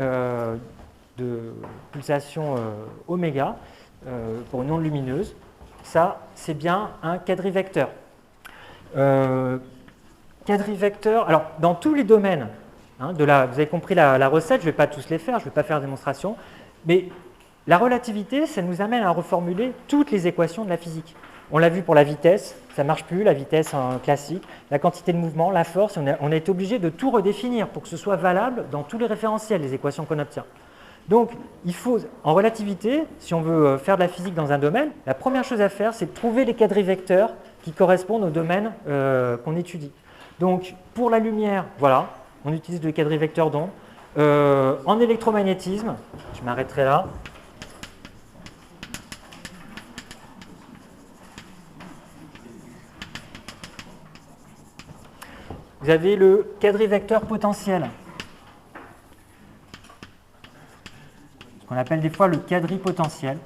de pulsation oméga pour une onde lumineuse. Ça, c'est bien un quadrivecteur. Quadrivecteur, alors dans tous les domaines, vous avez compris la recette, je ne vais pas tous les faire, je ne vais pas faire de démonstration, mais la relativité, ça nous amène à reformuler toutes les équations de la physique. On l'a vu pour la vitesse, ça ne marche plus, la vitesse classique, la quantité de mouvement, la force, on a été obligé de tout redéfinir pour que ce soit valable dans tous les référentiels, les équations qu'on obtient. Donc, il faut, en relativité, si on veut faire de la physique dans un domaine, la première chose à faire, c'est de trouver les quadrivecteurs qui correspondent au domaine qu'on étudie. Donc, pour la lumière, voilà, on utilise le quadrivecteur d'onde. En électromagnétisme, je m'arrêterai là. Vous avez le quadrivecteur potentiel. On appelle des fois le quadripotentiel.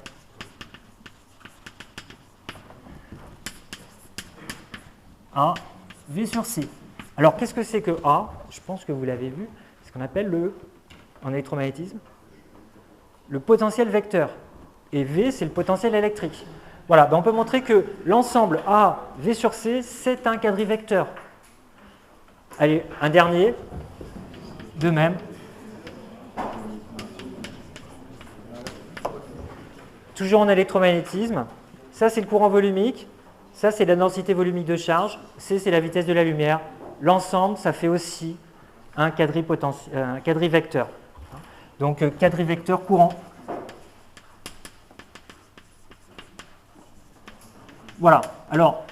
A, V sur C. Alors, qu'est-ce que c'est que A? Je pense que vous l'avez vu. C'est ce qu'on appelle en électromagnétisme, le potentiel vecteur. Et V, c'est le potentiel électrique. Voilà, on peut montrer que l'ensemble A, V sur C, c'est un quadrivecteur. Allez, un dernier. De même. Toujours en électromagnétisme, ça c'est le courant volumique, ça c'est la densité volumique de charge, C c'est la vitesse de la lumière. L'ensemble, ça fait aussi un quadrivecteur. Donc quadrivecteur courant. Voilà. Alors,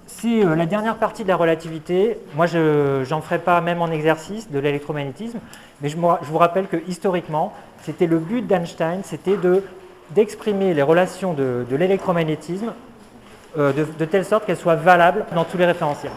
c'est la dernière partie de la relativité. Moi, je n'en ferai pas même en exercice de l'électromagnétisme, mais je vous rappelle que historiquement, c'était le but d'Einstein, c'était d'exprimer les relations de l'électromagnétisme de telle sorte qu'elles soient valables dans tous les référentiels.